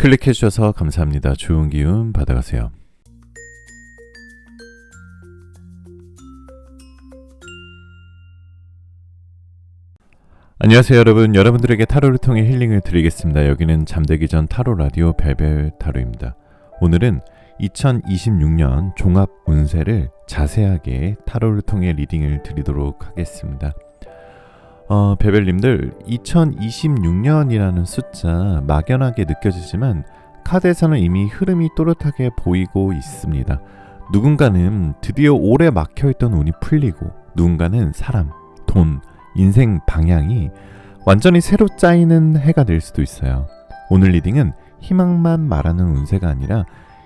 클릭해 주셔서 감사합니다. 좋은 기운 받아가세요. 안녕하세요 여러분. 여러분들에게 타로를 통해 힐링을 드리겠습니다. 여기는 잠들기 전 타로 라디오 벨벨 타로입니다. 오늘은 2026년 종합 운세를 자세하게 타로를 통해 리딩을 드리도록 하겠습니다. 벨벨님들, 2026년이라는 숫자 막연하게 느껴지지만 카드에서는 이미 흐름이 또렷하게 보이고 있습니다. 누군가는 드디어 오래 막혀있던 운이 풀리고, 누군가는 사람, 돈, 인생 방향이 완전히 새로 짜이는 해가 될 수도 있어요. 오늘 리딩은 희망만 말하는 운세가 아니라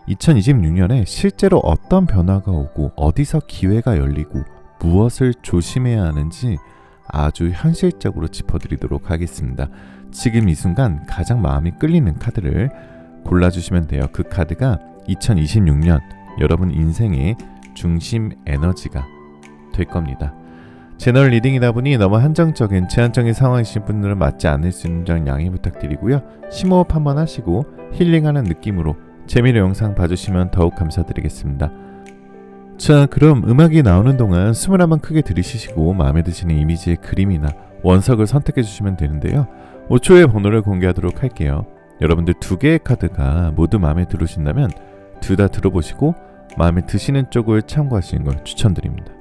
2026년에 실제로 어떤 변화가 오고 어디서 기회가 열리고 무엇을 조심해야 하는지 아주 현실적으로 짚어드리도록 하겠습니다. 지금 이 순간 가장 마음이 끌리는 카드를 골라주시면 돼요. 그 카드가 2026년 여러분 인생의 중심 에너지가 될 겁니다. 채널 리딩이다 보니 너무 한정적인 제한적인 상황이신 분들은 맞지 않을 수 있는 점 양해 부탁드리고요. 심호흡 한번 하시고 힐링하는 느낌으로 재미있는 영상 봐주시면 더욱 감사드리겠습니다. 자, 그럼 음악이 나오는 동안 숨을 한번 크게 들이쉬시고 마음에 드시는 이미지의 그림이나 원석을 선택해 주시면 되는데요. 5초의 번호를 공개하도록 할게요. 여러분들 2개의 카드가 모두 마음에 들으신다면 둘 다 들어보시고 마음에 드시는 쪽을 참고하시는 걸 추천드립니다.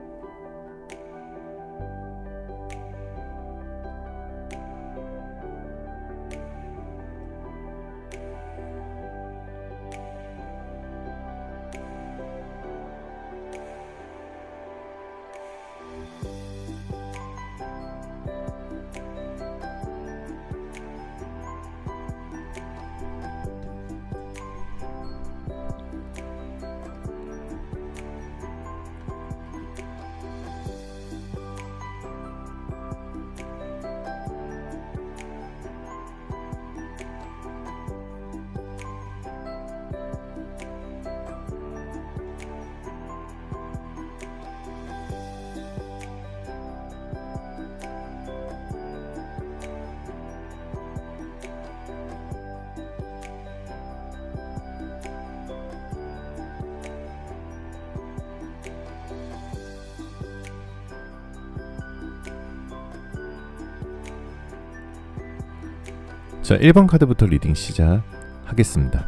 자, 1번 카드부터 리딩 시작하겠습니다.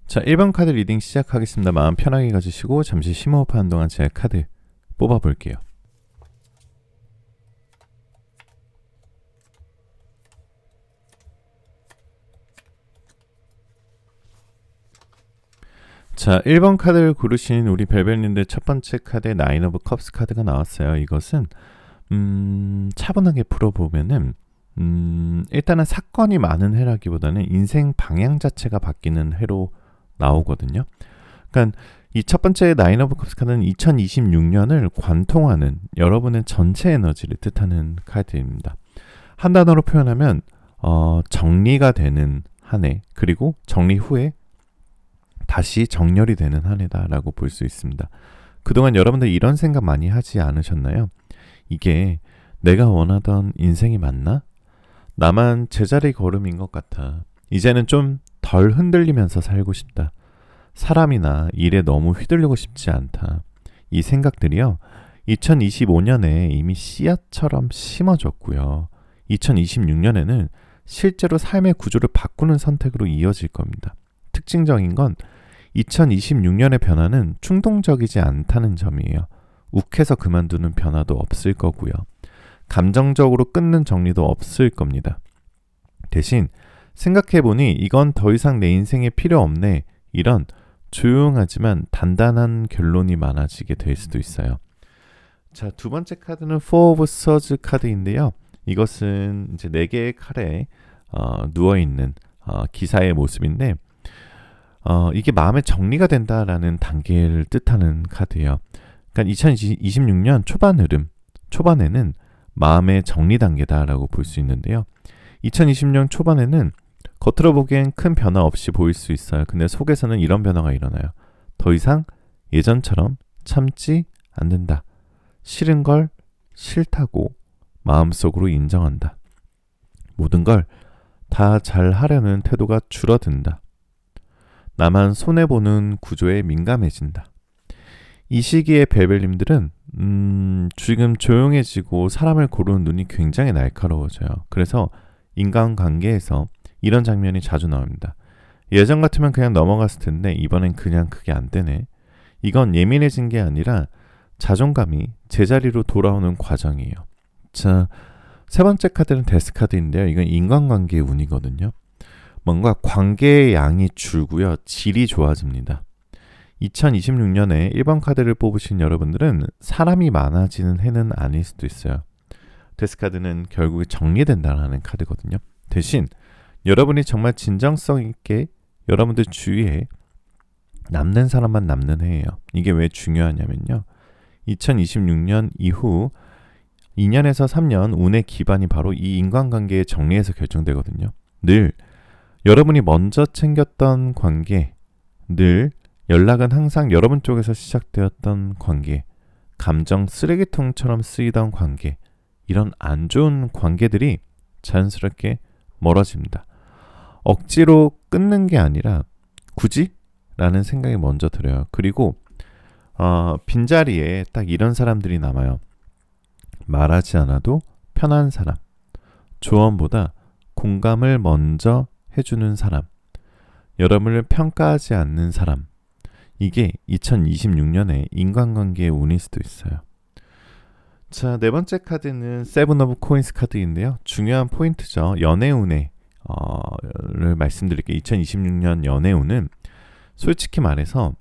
자, 1번 카드 리딩 시작하겠습니다. 마음 편하게 가지시고 잠시 심호흡하는 동안 제가 카드 뽑아볼게요. 자, 1번 카드를 고르신 우리 벨벨님들 첫 번째 카드에 나인 오브 컵스 카드가 나왔어요. 이것은 차분하게 풀어보면은 일단은 사건이 많은 해라기보다는 인생 방향 자체가 바뀌는 해로 나오거든요. 그러니까 이 첫 번째 나인 오브 컵스 카드는 2026년을 관통하는 여러분의 전체 에너지를 뜻하는 카드입니다. 한 단어로 표현하면 정리가 되는 한 해, 그리고 정리 후에 다시 정렬이 되는 한 해다라고 볼 수 있습니다. 그동안 여러분들 이런 생각 많이 하지 않으셨나요? 이게 내가 원하던 인생이 맞나? 나만 제자리 걸음인 것 같아. 이제는 좀 덜 흔들리면서 살고 싶다. 사람이나 일에 너무 휘둘리고 싶지 않다. 이 생각들이요, 2025년에 이미 씨앗처럼 심어졌고요. 2026년에는 실제로 삶의 구조를 바꾸는 선택으로 이어질 겁니다. 특징적인 건 2026년의 변화는 충동적이지 않다는 점이에요. 욱해서 그만두는 변화도 없을 거고요. 감정적으로 끊는 정리도 없을 겁니다. 대신 생각해보니 이건 더 이상 내 인생에 필요 없네, 이런 조용하지만 단단한 결론이 많아지게 될 수도 있어요. 자, 두 번째 카드는 Four of Swords 카드인데요. 이것은 이제 4개의 칼에 누워있는 기사의 모습인데 이게 마음의 정리가 된다라는 단계를 뜻하는 카드예요. 그러니까 2026년 초반 흐름, 초반에는 마음의 정리 단계다라고 볼 수 있는데요. 2020년 초반에는 겉으로 보기엔 큰 변화 없이 보일 수 있어요. 근데 속에서는 이런 변화가 일어나요. 더 이상 예전처럼 참지 않는다. 싫은 걸 싫다고 마음속으로 인정한다. 모든 걸 다 잘하려는 태도가 줄어든다. 나만 손해보는 구조에 민감해진다. 이 시기에 벨벨님들은 지금 조용해지고 사람을 고르는 눈이 굉장히 날카로워져요. 그래서 인간관계에서 이런 장면이 자주 나옵니다. 예전 같으면 그냥 넘어갔을 텐데 이번엔 그냥 그게 안 되네. 이건 예민해진 게 아니라 자존감이 제자리로 돌아오는 과정이에요. 자, 세 번째 카드는 데스 카드인데요. 이건 인간관계의 운이거든요. 뭔가 관계의 양이 줄고요. 질이 좋아집니다. 2026년에 1번 카드를 뽑으신 여러분들은 사람이 많아지는 해는 아닐 수도 있어요. 데스 카드는 결국에 정리된다라는 카드거든요. 대신 여러분이 정말 진정성 있게 여러분들 주위에 남는 사람만 남는 해예요. 이게 왜 중요하냐면요. 2026년 이후 2년에서 3년 운의 기반이 바로 이 인간관계의 정리에서 결정되거든요. 늘 여러분이 먼저 챙겼던 관계, 늘 연락은 항상 여러분 쪽에서 시작되었던 관계, 감정 쓰레기통처럼 쓰이던 관계, 이런 안 좋은 관계들이 자연스럽게 멀어집니다. 억지로 끊는 게 아니라 굳이? 라는 생각이 먼저 들어요. 그리고 빈자리에 딱 이런 사람들이 남아요. 말하지 않아도 편한 사람, 조언보다 공감을 먼저 해주는 사람, 여러분을 평가하지 않는 사람, 이게 2026년에 인간관계의 운일 수도 있어요. 자, 네 번째 카드는 세븐 오브 코인스 카드인데요. 중요한 포인트죠. 연애운을 말씀드릴게요. 2026년 연애운은 솔직히 말해서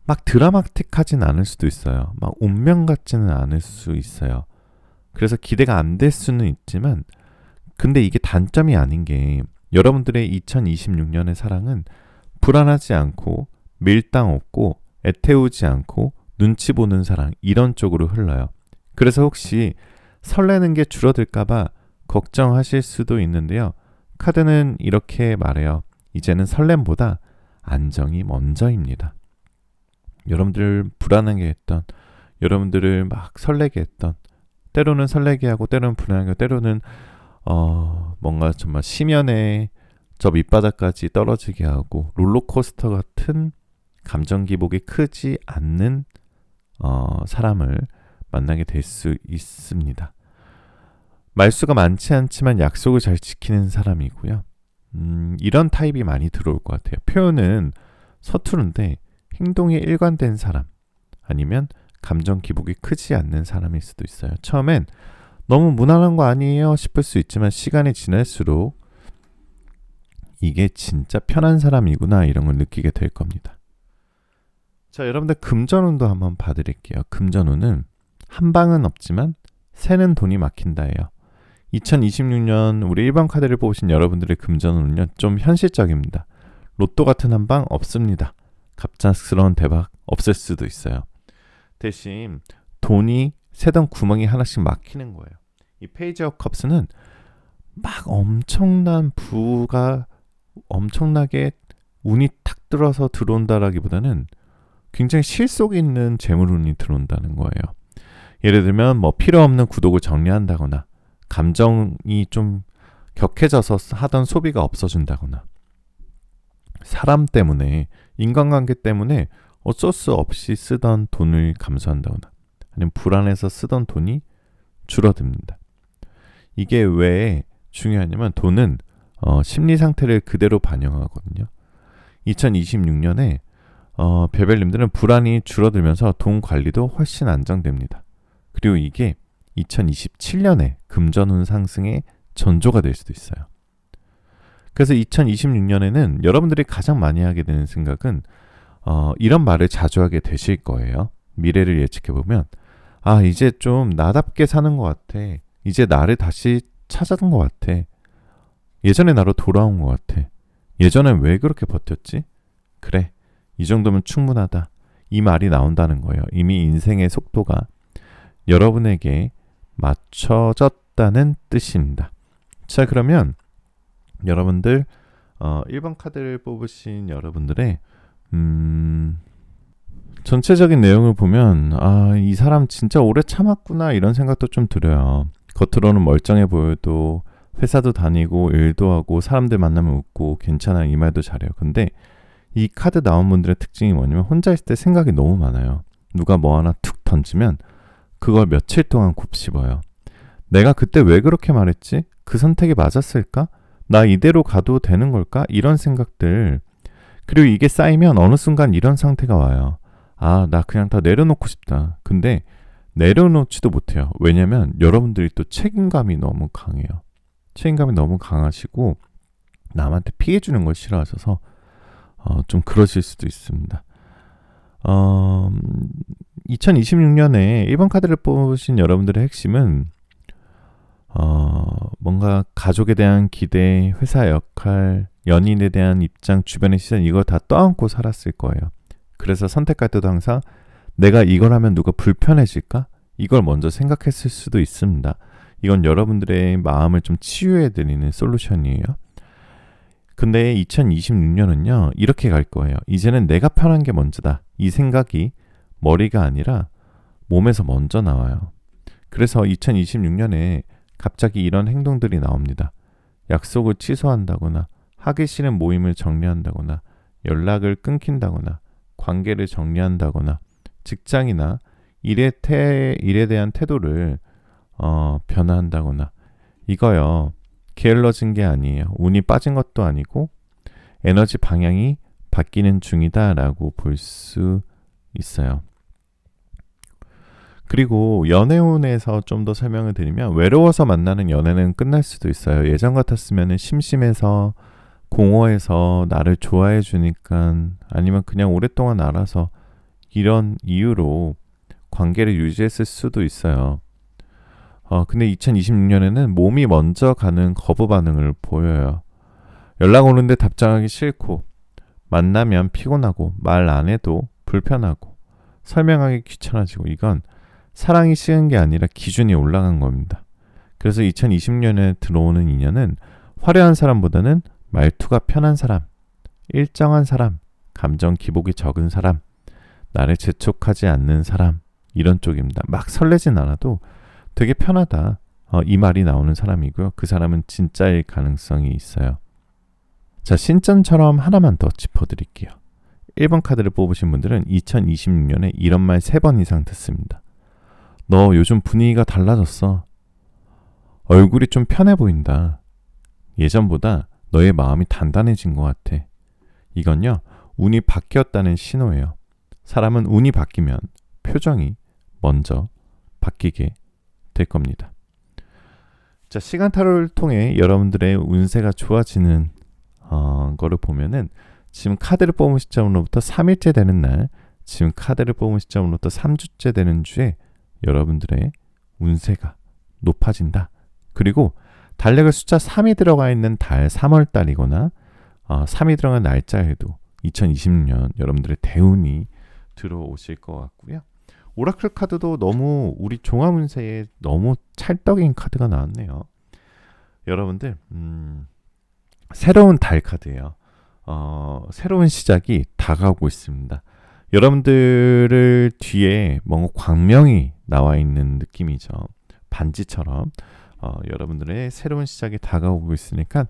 막 드라마틱하진 않을 수도 있어요. 막 운명 같지는 않을 수 있어요. 그래서 기대가 안 될 수는 있지만 근데 이게 단점이 아닌 게 여러분들의 2026년의 사랑은 불안하지 않고 밀당 없고 애태우지 않고 눈치 보는 사랑 이런 쪽으로 흘러요. 그래서 혹시 설레는 게 줄어들까봐 걱정하실 수도 있는데요. 카드는 이렇게 말해요. 이제는 설렘보다 안정이 먼저입니다. 여러분들을 불안하게 했던, 여러분들을 막 설레게 했던, 때로는 설레게 하고 때로는 불안하게 하고 때로는 뭔가 정말 심연에 저 밑바닥까지 떨어지게 하고 롤러코스터 같은 감정 기복이 크지 않는 사람을 만나게 될 수 있습니다. 말수가 많지 않지만 약속을 잘 지키는 사람이고요. 이런 타입이 많이 들어올 것 같아요. 표현은 서투른데 행동이 일관된 사람 아니면 감정 기복이 크지 않는 사람일 수도 있어요. 처음엔 너무 무난한 거 아니에요 싶을 수 있지만 시간이 지날수록 이게 진짜 편한 사람이구나 이런 걸 느끼게 될 겁니다. 자, 여러분들 금전운도 한번 봐드릴게요. 금전운은 한 방은 없지만 새는 돈이 막힌다예요. 2026년 우리 1번 카드를 뽑으신 여러분들의 금전운은요 좀 현실적입니다. 로또 같은 한 방 없습니다. 갑작스러운 대박 없을 수도 있어요. 대신 돈이 새던 구멍이 하나씩 막히는 거예요. 이 페이지 오브 컵스는 막 엄청난 부가 엄청나게 운이 탁 들어서 들어온다라기보다는 굉장히 실속 있는 재물운이 들어온다는 거예요. 예를 들면 뭐 필요 없는 구독을 정리한다거나 감정이 좀 격해져서 하던 소비가 없어진다거나 사람 때문에 인간관계 때문에 어쩔 수 없이 쓰던 돈을 감소한다거나 아니면 불안해서 쓰던 돈이 줄어듭니다. 이게 왜 중요하냐면 돈은 심리 상태를 그대로 반영하거든요. 2026년에 베벨님들은 불안이 줄어들면서 돈 관리도 훨씬 안정됩니다. 그리고 이게 2027년에 금전운 상승의 전조가 될 수도 있어요. 그래서 2026년에는 여러분들이 가장 많이 하게 되는 생각은 이런 말을 자주 하게 되실 거예요. 미래를 예측해보면 이제 좀 나답게 사는 것 같아. 이제 나를 다시 찾아든 것 같아. 예전에 나로 돌아온 것 같아. 예전엔 왜 그렇게 버텼지? 그래, 이 정도면 충분하다. 이 말이 나온다는 거예요. 이미 인생의 속도가 여러분에게 맞춰졌다는 뜻입니다. 자, 그러면 여러분들 1번 카드를 뽑으신 여러분들의 전체적인 내용을 보면 이 사람 진짜 오래 참았구나 이런 생각도 좀 들어요. 겉으로는 멀쩡해 보여도 회사도 다니고 일도 하고 사람들 만나면 웃고 괜찮아 이 말도 잘해요. 근데 이 카드 나온 분들의 특징이 뭐냐면 혼자 있을 때 생각이 너무 많아요. 누가 뭐 하나 툭 던지면 그걸 며칠 동안 곱씹어요. 내가 그때 왜 그렇게 말했지? 그 선택이 맞았을까? 나 이대로 가도 되는 걸까? 이런 생각들. 그리고 이게 쌓이면 어느 순간 이런 상태가 와요. 아, 나 그냥 다 내려놓고 싶다. 근데 내려놓지도 못해요. 왜냐면 여러분들이 또 책임감이 너무 강해요. 책임감이 너무 강하시고 남한테 피해 주는 걸 싫어하셔서 좀 그러실 수도 있습니다. 2026년에 1번 카드를 뽑으신 여러분들의 핵심은 뭔가 가족에 대한 기대, 회사 역할, 연인에 대한 입장, 주변의 시선 이거 다 떠안고 살았을 거예요. 그래서 선택할 때도 항상 내가 이걸 하면 누가 불편해질까? 이걸 먼저 생각했을 수도 있습니다. 이건 여러분들의 마음을 좀 치유해드리는 솔루션이에요. 근데 2026년은요, 이렇게 갈 거예요. 이제는 내가 편한 게 먼저다. 이 생각이 머리가 아니라 몸에서 먼저 나와요. 그래서 2026년에 갑자기 이런 행동들이 나옵니다. 약속을 취소한다거나, 하기 싫은 모임을 정리한다거나, 연락을 끊긴다거나, 관계를 정리한다거나, 직장이나 일에 대한 태도를 변화한다거나, 이거요. 게을러진 게 아니에요. 운이 빠진 것도 아니고 에너지 방향이 바뀌는 중이다라고 볼 수 있어요. 그리고 연애운에서 좀 더 설명을 드리면 외로워서 만나는 연애는 끝날 수도 있어요. 예전 같았으면 심심해서 공허해서 나를 좋아해 주니까 아니면 그냥 오랫동안 알아서 이런 이유로 관계를 유지했을 수도 있어요. 근데 2026년에는 몸이 먼저 가는 거부 반응을 보여요. 연락 오는데 답장하기 싫고, 만나면 피곤하고, 말 안 해도 불편하고, 설명하기 귀찮아지고, 이건 사랑이 식은 게 아니라 기준이 올라간 겁니다. 그래서 2020년에 들어오는 인연은 화려한 사람보다는 말투가 편한 사람, 일정한 사람, 감정 기복이 적은 사람, 나를 재촉하지 않는 사람, 이런 쪽입니다. 막 설레진 않아도 되게 편하다. 이 말이 나오는 사람이고요. 그 사람은 진짜일 가능성이 있어요. 자, 신점처럼 하나만 더 짚어드릴게요. 1번 카드를 뽑으신 분들은 2026년에 이런 말 3번 이상 듣습니다. 너 요즘 분위기가 달라졌어. 얼굴이 좀 편해 보인다. 예전보다 너의 마음이 단단해진 것 같아. 이건요, 운이 바뀌었다는 신호예요. 사람은 운이 바뀌면 표정이 먼저 바뀌게 될 겁니다. 자, 시간 타로를 통해 여러분들의 운세가 좋아지는 거를 보면은 지금 카드를 뽑은 시점으로부터 3일째 되는 날, 지금 카드를 뽑은 시점으로부터 3주째 되는 주에 여러분들의 운세가 높아진다. 그리고 달력에 숫자 3이 들어가 있는 달 3월 달이거나 3이 들어간 날짜에도 2026년 여러분들의 대운이 들어오실 것 같고요. 오라클 카드도 너무 우리 종합운세에 너무 찰떡인 카드가 나왔네요. 여러분들 새로운 달 카드예요. 새로운 시작이 다가오고 있습니다. 여러분들을 뒤에 뭔가 광명이 나와 있는 느낌이죠. 반지처럼 여러분들의 새로운 시작이 다가오고 있으니까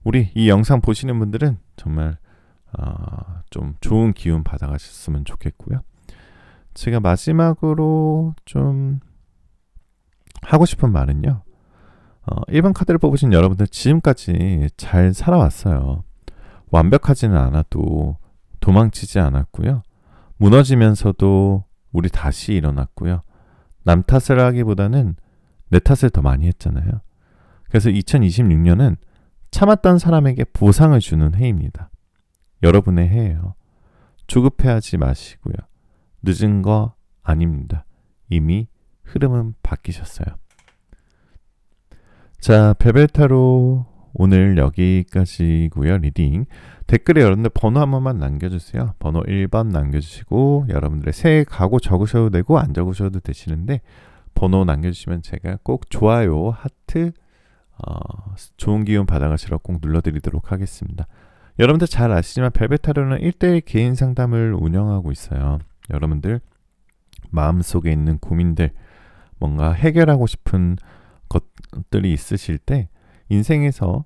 우리 이 영상 보시는 분들은 정말 좀 좋은 기운 받아가셨으면 좋겠고요. 제가 마지막으로 좀 하고 싶은 말은요. 1번 카드를 뽑으신 여러분들 지금까지 잘 살아왔어요. 완벽하지는 않아도 도망치지 않았고요. 무너지면서도 우리 다시 일어났고요. 남 탓을 하기보다는 내 탓을 더 많이 했잖아요. 그래서 2026년은 참았던 사람에게 보상을 주는 해입니다. 여러분의 해예요. 조급해하지 마시고요. 늦은 거 아닙니다. 이미 흐름은 바뀌셨어요. 자, 베벨타로 오늘 여기까지고요. 리딩. 댓글에 여러분들 번호 한 번만 남겨주세요. 번호 1번 남겨주시고 여러분들의 새해 각오 적으셔도 되고 안 적으셔도 되시는데 번호 남겨주시면 제가 꼭 좋아요, 하트, 좋은 기운 받아가시라고 꼭 눌러드리도록 하겠습니다. 여러분들 잘 아시지만 벨벳타로는 1대1 개인 상담을 운영하고 있어요. 여러분들 마음속에 있는 고민들, 뭔가 해결하고 싶은 것들이 있으실 때 인생에서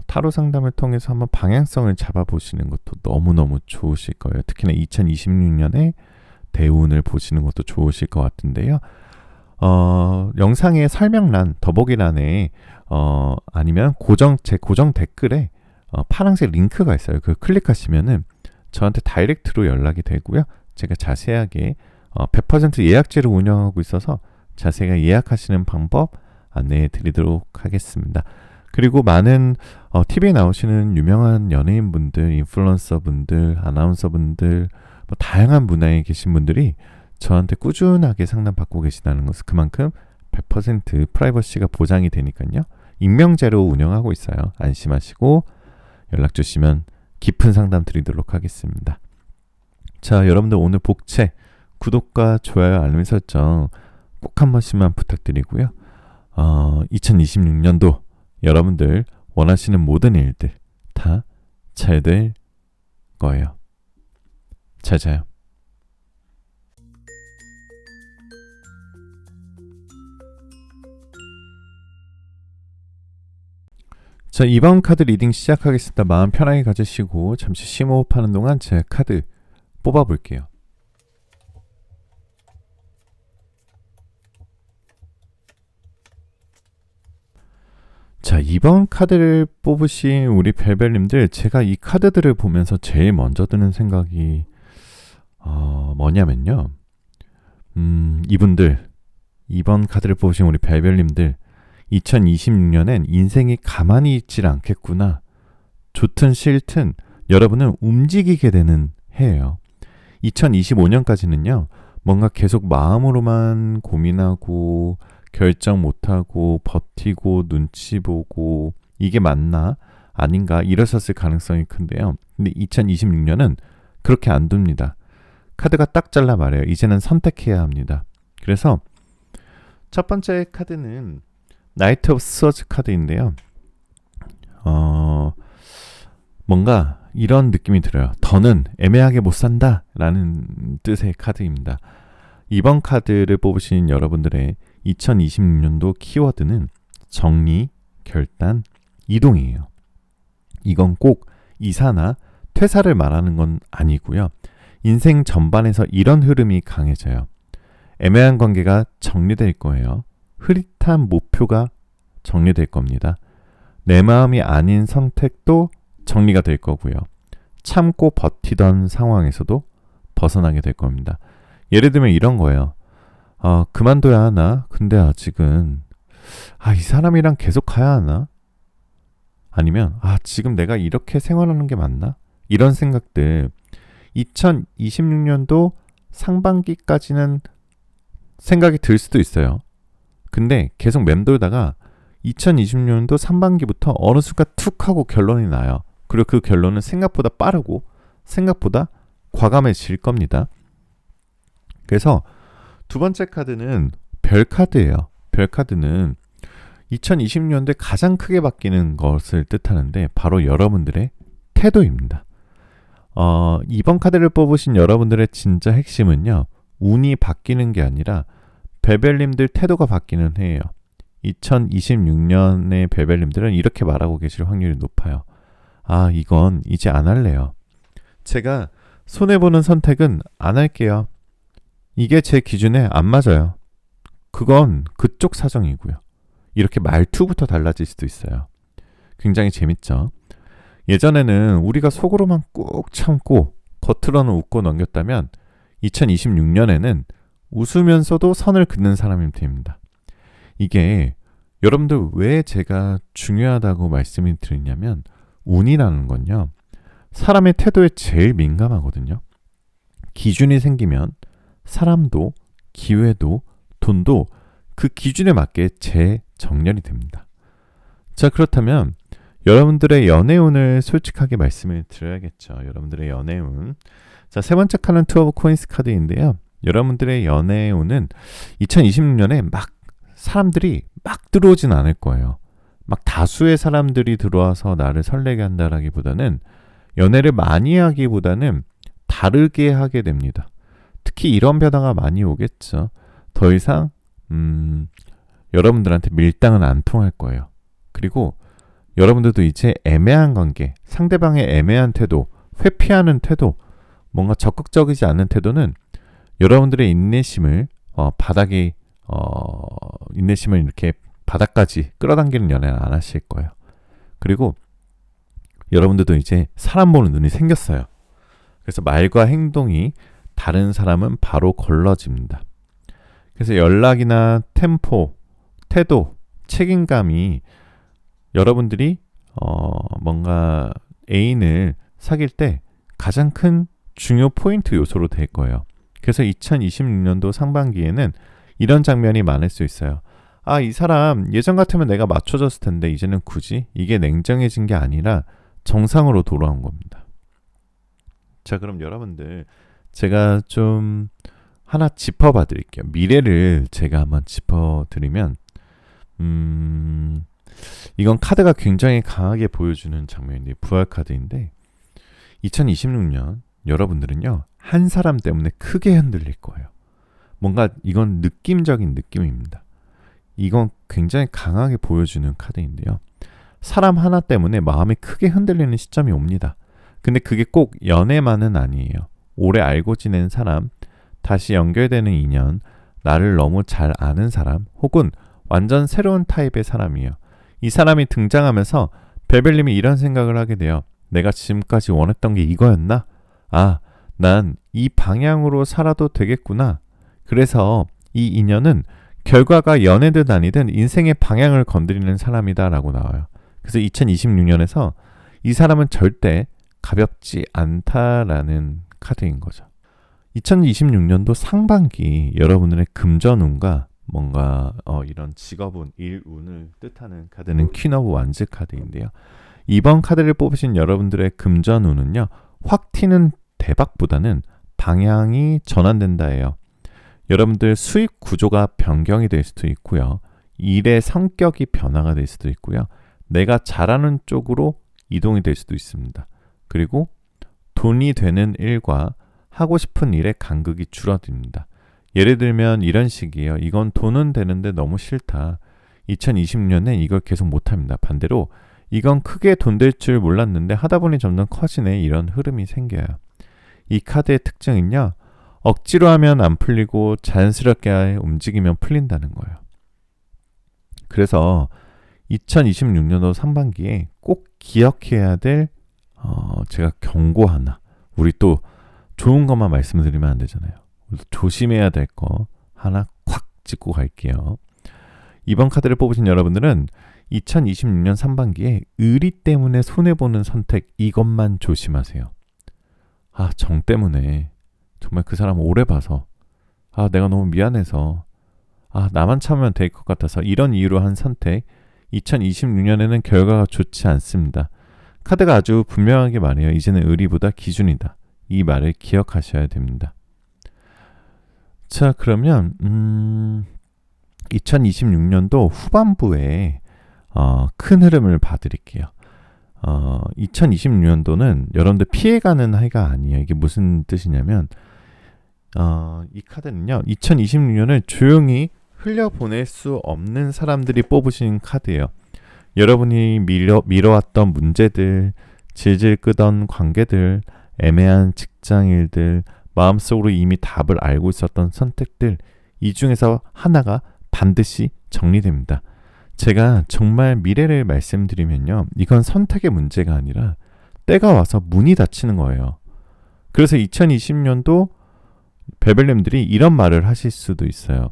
타로 상담을 통해서 한번 방향성을 잡아보시는 것도 너무너무 좋으실 거예요. 특히나 2026년에 대운을 보시는 것도 좋으실 것 같은데요. 영상의 설명란, 더보기란에 아니면 제 고정 댓글에 파란색 링크가 있어요. 그 클릭하시면은 저한테 다이렉트로 연락이 되고요. 제가 자세하게 100% 예약제로 운영하고 있어서 자세하게 예약하시는 방법 안내해 드리도록 하겠습니다. 그리고 많은 TV에 나오시는 유명한 연예인분들, 인플루언서분들, 아나운서분들, 뭐 다양한 문화에 계신 분들이 저한테 꾸준하게 상담받고 계시다는 것은 그만큼 100% 프라이버시가 보장이 되니까요. 익명제로 운영하고 있어요. 안심하시고 연락 주시면 깊은 상담 드리도록 하겠습니다. 자, 여러분들 오늘 복채 구독과 좋아요, 알림 설정 꼭 한 번씩만 부탁드리고요. 2026년도 여러분들 원하시는 모든 일들 다 잘 될 거예요. 잘 자요. 자, 이번 카드 리딩 시작하겠습니다. 마음 편하게 가지시고 잠시 심호흡하는 동안 제 카드 뽑아볼게요. 자, 이번 카드를 뽑으신 우리 벨벨님들, 제가 이 카드들을 보면서 제일 먼저 드는 생각이 뭐냐면요. 이번 카드를 뽑으신 우리 벨벨님들, 2026년엔 인생이 가만히 있질 않겠구나. 좋든 싫든 여러분은 움직이게 되는 해예요. 2025년까지는요. 뭔가 계속 마음으로만 고민하고 결정 못하고 버티고 눈치 보고 이게 맞나 아닌가 이러셨을 가능성이 큰데요. 근데 2026년은 그렇게 안 둡니다. 카드가 딱 잘라 말해요. 이제는 선택해야 합니다. 그래서 첫 번째 카드는 나이트 오브 스워즈 카드인데요. 뭔가 이런 느낌이 들어요. 더는 애매하게 못 산다 라는 뜻의 카드입니다. 이번 카드를 뽑으신 여러분들의 2026년도 키워드는 정리, 결단, 이동이에요. 이건 꼭 이사나 퇴사를 말하는 건 아니고요. 인생 전반에서 이런 흐름이 강해져요. 애매한 관계가 정리될 거예요. 흐릿한 목표가 정리될 겁니다. 내 마음이 아닌 선택도 정리가 될 거고요. 참고 버티던 상황에서도 벗어나게 될 겁니다. 예를 들면 이런 거예요. 그만둬야 하나? 근데 아직은 이 사람이랑 계속 가야 하나? 아니면 지금 내가 이렇게 생활하는 게 맞나? 이런 생각들 2026년도 상반기까지는 생각이 들 수도 있어요. 근데 계속 맴돌다가 2026년도 상반기부터 어느 순간 툭 하고 결론이 나요. 그리고 그 결론은 생각보다 빠르고 생각보다 과감해질 겁니다. 그래서 두 번째 카드는 별 카드예요. 별 카드는 2026년도에 가장 크게 바뀌는 것을 뜻하는데 바로 여러분들의 태도입니다. 이번 카드를 뽑으신 여러분들의 진짜 핵심은요. 운이 바뀌는 게 아니라 벨벨님들 태도가 바뀌는 해예요. 2026년의 벨벨님들은 이렇게 말하고 계실 확률이 높아요. 이건 이제 안 할래요. 제가 손해보는 선택은 안 할게요. 이게 제 기준에 안 맞아요. 그건 그쪽 사정이고요. 이렇게 말투부터 달라질 수도 있어요. 굉장히 재밌죠. 예전에는 우리가 속으로만 꾹 참고 겉으로는 웃고 넘겼다면 2026년에는 웃으면서도 선을 긋는 사람이 됩니다. 이게 여러분들 왜 제가 중요하다고 말씀을 드리냐면 운이라는 건요. 사람의 태도에 제일 민감하거든요. 기준이 생기면 사람도 기회도 돈도 그 기준에 맞게 재정렬이 됩니다. 자, 그렇다면 여러분들의 연애운을 솔직하게 말씀을 드려야겠죠. 여러분들의 연애운. 자, 세 번째 카드는 투 오브 코인스 카드인데요. 여러분들의 연애운은 2026년에 사람들이 막 들어오진 않을 거예요. 막 다수의 사람들이 들어와서 나를 설레게 한다라기보다는 연애를 많이 하기보다는 다르게 하게 됩니다. 특히 이런 변화가 많이 오겠죠. 더 이상 여러분들한테 밀당은 안 통할 거예요. 그리고 여러분들도 이제 애매한 관계, 상대방의 애매한 태도, 회피하는 태도, 뭔가 적극적이지 않은 태도는 여러분들의 인내심을 인내심을 이렇게 바닥까지 끌어당기는 연애는 안 하실 거예요. 그리고 여러분들도 이제 사람 보는 눈이 생겼어요. 그래서 말과 행동이 다른 사람은 바로 걸러집니다. 그래서 연락이나 템포, 태도, 책임감이 여러분들이 뭔가 애인을 사귈 때 가장 큰 중요 포인트 요소로 될 거예요. 그래서 2026년도 상반기에는 이런 장면이 많을 수 있어요. 아, 이 사람 예전 같으면 내가 맞춰줬을 텐데 이제는 굳이 이게 냉정해진 게 아니라 정상으로 돌아온 겁니다. 자, 그럼 여러분들 제가 좀 하나 짚어봐 드릴게요. 미래를 제가 한번 짚어드리면 이건 카드가 굉장히 강하게 보여주는 장면인데 부활 카드인데 2026년 여러분들은요 한 사람 때문에 크게 흔들릴 거예요. 뭔가 이건 느낌적인 느낌입니다. 이건 굉장히 강하게 보여주는 카드인데요. 사람 하나 때문에 마음이 크게 흔들리는 시점이 옵니다. 근데 그게 꼭 연애만은 아니에요. 오래 알고 지낸 사람, 다시 연결되는 인연, 나를 너무 잘 아는 사람, 혹은 완전 새로운 타입의 사람이에요. 이 사람이 등장하면서 벨벨님이 이런 생각을 하게 돼요. 내가 지금까지 원했던 게 이거였나? 아, 난 이 방향으로 살아도 되겠구나. 그래서 이 인연은 결과가 연애든 아니든 인생의 방향을 건드리는 사람이다 라고 나와요. 그래서 2026년에서 이 사람은 절대 가볍지 않다라는 카드인 거죠. 2026년도 상반기 여러분들의 금전운과 뭔가 이런 직업운, 일운을 뜻하는 카드는 퀸 오브 완즈 카드인데요. 이번 카드를 뽑으신 여러분들의 금전운은요. 확 튀는 대박보다는 방향이 전환된다예요. 여러분들 수익 구조가 변경이 될 수도 있고요. 일의 성격이 변화가 될 수도 있고요. 내가 잘하는 쪽으로 이동이 될 수도 있습니다. 그리고 돈이 되는 일과 하고 싶은 일의 간극이 줄어듭니다. 예를 들면 이런 식이에요. 이건 돈은 되는데 너무 싫다. 2020년엔 이걸 계속 못합니다. 반대로 이건 크게 돈 될 줄 몰랐는데 하다 보니 점점 커지네. 이런 흐름이 생겨요. 이 카드의 특징은요. 억지로 하면 안 풀리고 자연스럽게 움직이면 풀린다는 거예요. 그래서 2026년도 상반기에 꼭 기억해야 될 제가 경고 하나. 우리 또 좋은 것만 말씀드리면 안 되잖아요. 조심해야 될 거 하나 콱 짚고 갈게요. 이번 카드를 뽑으신 여러분들은 2026년 상반기에 의리 때문에 손해보는 선택 이것만 조심하세요. 아, 정 때문에 정말 그 사람 오래 봐서 내가 너무 미안해서 나만 참으면 될 것 같아서 이런 이유로 한 선택 2026년에는 결과가 좋지 않습니다. 카드가 아주 분명하게 말해요. 이제는 의리보다 기준이다. 이 말을 기억하셔야 됩니다. 자, 그러면 2026년도 후반부에 큰 흐름을 봐드릴게요. 2026년도는 여러분들 피해가는 해가 아니에요. 이게 무슨 뜻이냐면 이 카드는요. 2026년을 조용히 흘려보낼 수 없는 사람들이 뽑으신 카드예요. 여러분이 미뤄왔던 문제들, 질질 끄던 관계들, 애매한 직장일들, 마음속으로 이미 답을 알고 있었던 선택들, 이 중에서 하나가 반드시 정리됩니다. 제가 정말 미래를 말씀드리면요. 이건 선택의 문제가 아니라 때가 와서 문이 닫히는 거예요. 그래서 2020년도 베벨님들이 이런 말을 하실 수도 있어요.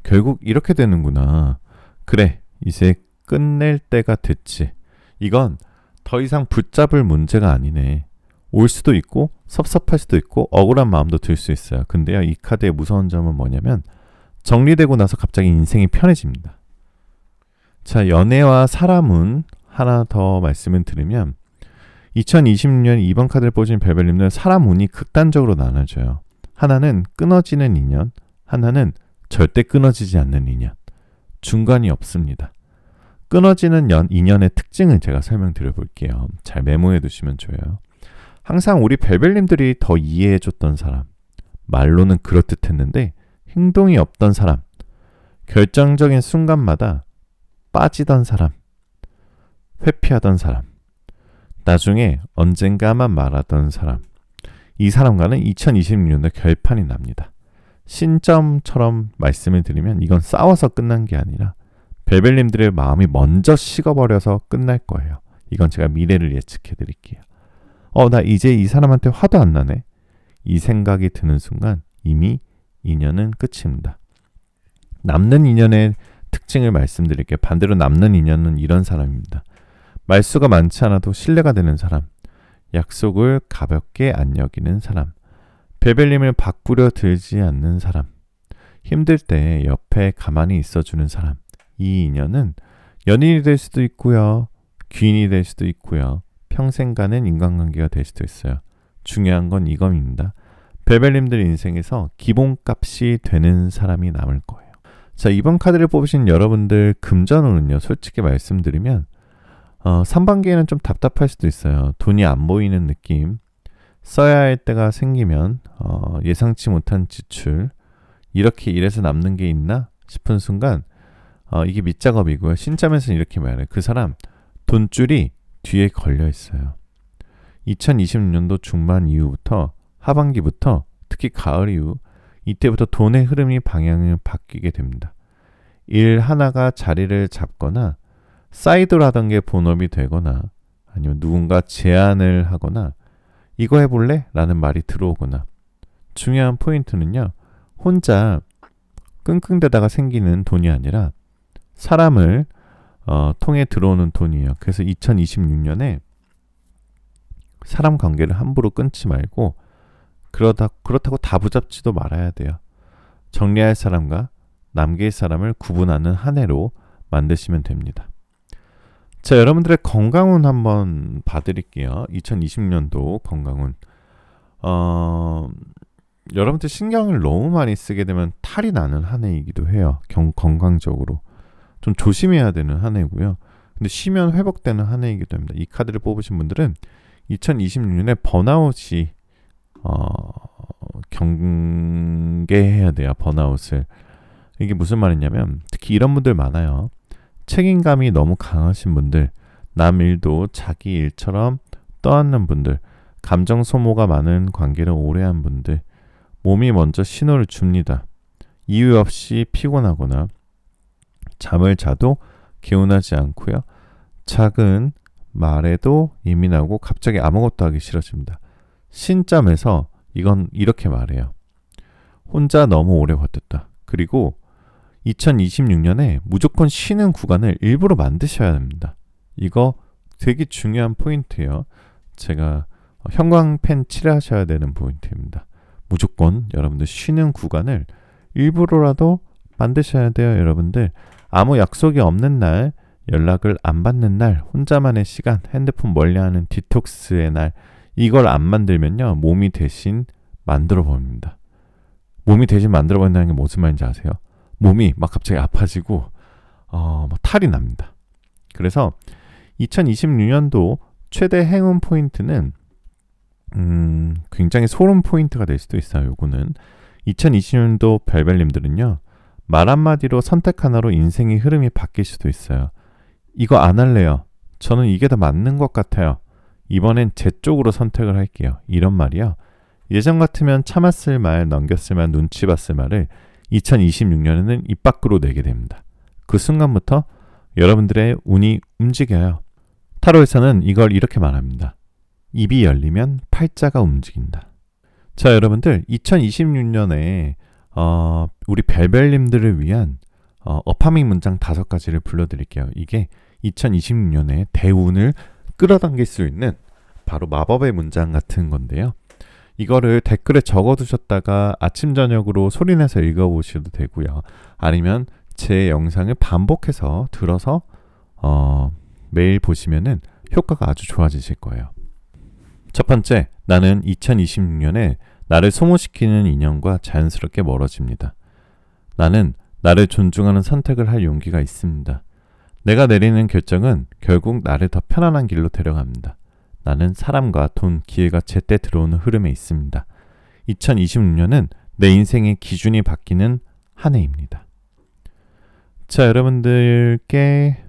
결국 이렇게 되는구나. 그래, 이제 끝낼 때가 됐지. 이건 더 이상 붙잡을 문제가 아니네. 올 수도 있고 섭섭할 수도 있고 억울한 마음도 들 수 있어요. 근데요, 이 카드의 무서운 점은 뭐냐면 정리되고 나서 갑자기 인생이 편해집니다. 자, 연애와 사람은 하나 더 말씀을 드리면 2026년 2번 카드를 뽑으신 벨벨님은 사람 운이 극단적으로 나눠져요. 하나는 끊어지는 인연, 하나는 절대 끊어지지 않는 인연. 중간이 없습니다. 끊어지는 인연의 특징을 제가 설명드려 볼게요. 잘 메모해 두시면 좋아요. 항상 우리 벨벨님들이 더 이해해줬던 사람, 말로는 그렇듯했는데 행동이 없던 사람, 결정적인 순간마다 빠지던 사람, 회피하던 사람, 나중에 언젠가만 말하던 사람, 이 사람과는 2026년도 결판이 납니다. 신점처럼 말씀을 드리면 이건 싸워서 끝난 게 아니라 벨벨님들의 마음이 먼저 식어버려서 끝날 거예요. 이건 제가 미래를 예측해 드릴게요. 나 이제 이 사람한테 화도 안 나네. 이 생각이 드는 순간 이미 인연은 끝입니다. 남는 인연의 특징을 말씀드릴게요. 반대로 남는 인연은 이런 사람입니다. 말수가 많지 않아도 신뢰가 되는 사람, 약속을 가볍게 안 여기는 사람, 벨벨님을 바꾸려 들지 않는 사람, 힘들 때 옆에 가만히 있어주는 사람. 이 인연은 연인이 될 수도 있고요, 귀인이 될 수도 있고요, 평생 가는 인간관계가 될 수도 있어요. 중요한 건 이겁니다. 벨벨님들 인생에서 기본값이 되는 사람이 남을 거예요. 자, 이번 카드를 뽑으신 여러분들 금전운은요, 솔직히 말씀드리면 3반기에는 좀 답답할 수도 있어요. 돈이 안 보이는 느낌, 써야 할 때가 생기면 예상치 못한 지출, 이렇게 일해서 남는 게 있나 싶은 순간 이게 밑작업이고요. 신점에서는 이렇게 말해요. 그 사람 돈줄이 뒤에 걸려 있어요. 2026년도 중반 이후부터 하반기부터 특히 가을 이후 이때부터 돈의 흐름이 방향을 바뀌게 됩니다. 일 하나가 자리를 잡거나 사이드라던 게 본업이 되거나 아니면 누군가 제안을 하거나 이거 해볼래? 라는 말이 들어오거나, 중요한 포인트는요, 혼자 끙끙대다가 생기는 돈이 아니라 사람을 통해 들어오는 돈이에요. 그래서 2026년에 사람 관계를 함부로 끊지 말고 그렇다고 다 붙잡지도 말아야 돼요. 정리할 사람과 남길 사람을 구분하는 한 해로 만드시면 됩니다. 자, 여러분들의 건강운 한번 봐드릴게요. 2020년도 건강운. 여러분들 신경을 너무 많이 쓰게 되면 탈이 나는 한 해이기도 해요. 건강적으로 좀 조심해야 되는 한 해고요. 근데 쉬면 회복되는 한 해이기도 합니다. 이 카드를 뽑으신 분들은 2026년에 번아웃이 경계해야 돼요. 번아웃을. 이게 무슨 말이냐면 특히 이런 분들 많아요. 책임감이 너무 강하신 분들, 남 일도 자기 일처럼 떠안는 분들, 감정 소모가 많은 관계를 오래 한 분들, 몸이 먼저 신호를 줍니다. 이유 없이 피곤하거나 잠을 자도 개운하지 않고요. 작은 말에도 예민하고 갑자기 아무것도 하기 싫어집니다. 신점에서 이건 이렇게 말해요. 혼자 너무 오래 버텼다. 그리고 2026년에 무조건 쉬는 구간을 일부러 만드셔야 합니다. 이거 되게 중요한 포인트예요. 제가 형광펜 칠하셔야 되는 포인트입니다. 무조건 여러분들 쉬는 구간을 일부러라도 만드셔야 돼요. 여러분들 아무 약속이 없는 날, 연락을 안 받는 날, 혼자만의 시간, 핸드폰 멀리하는 디톡스의 날, 이걸 안 만들면요, 몸이 대신 만들어 버립니다. 몸이 대신 만들어 버린다는 게 무슨 말인지 아세요? 몸이 막 갑자기 아파지고 막 탈이 납니다. 그래서 2026년도 최대 행운 포인트는 굉장히 소름 포인트가 될 수도 있어요. 요거는 2020년도 별별님들은요, 말 한마디로 선택 하나로 인생의 흐름이 바뀔 수도 있어요. 이거 안 할래요. 저는 이게 더 맞는 것 같아요. 이번엔 제 쪽으로 선택을 할게요. 이런 말이요. 예전 같으면 참았을 말, 넘겼을 말, 눈치 봤을 말을 2026년에는 입 밖으로 내게 됩니다. 그 순간부터 여러분들의 운이 움직여요. 타로에서는 이걸 이렇게 말합니다. 입이 열리면 팔자가 움직인다. 자, 여러분들 2026년에 우리 별별님들을 위한 어파밍 문장 5가지를 불러드릴게요. 이게 2026년에 대운을 끌어당길 수 있는 바로 마법의 문장 같은 건데요. 이거를 댓글에 적어두셨다가 아침 저녁으로 소리내서 읽어보셔도 되고요. 아니면 제 영상을 반복해서 들어서 매일 보시면은 효과가 아주 좋아지실 거예요. 첫 번째, 나는 2026년에 나를 소모시키는 인연과 자연스럽게 멀어집니다. 나는 나를 존중하는 선택을 할 용기가 있습니다. 내가 내리는 결정은 결국 나를 더 편안한 길로 데려갑니다. 나는 사람과 돈, 기회가 제때 들어오는 흐름에 있습니다. 2026년은 내 인생의 기준이 바뀌는 한 해입니다. 자, 여러분들께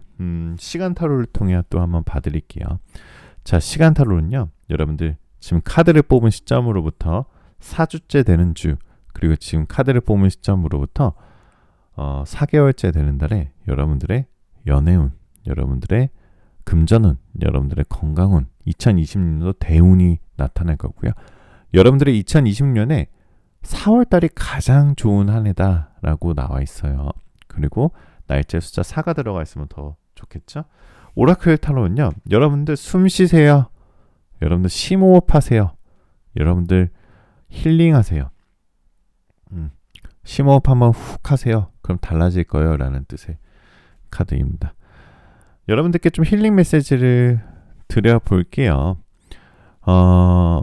시간 타로를 통해 또 한번 봐드릴게요. 자, 시간 타로는요, 여러분들 지금 카드를 뽑은 시점으로부터 4주째 되는 주, 그리고 지금 카드를 뽑은 시점으로부터 4개월째 되는 달에 여러분들의 연애운, 여러분들의 금전운, 여러분들의 건강운, 2020년도 대운이 나타날 거고요. 여러분들의 2020년에 4월달이 가장 좋은 한 해다라고 나와 있어요. 그리고 날짜 숫자 4가 들어가 있으면 더 좋겠죠? 오라클 타로는요, 여러분들 숨 쉬세요. 여러분들 심호흡하세요. 여러분들 힐링하세요. 심호흡 한번 훅 하세요. 그럼 달라질 거예요 라는 뜻의 카드입니다. 여러분들께 좀 힐링 메시지를 드려볼게요.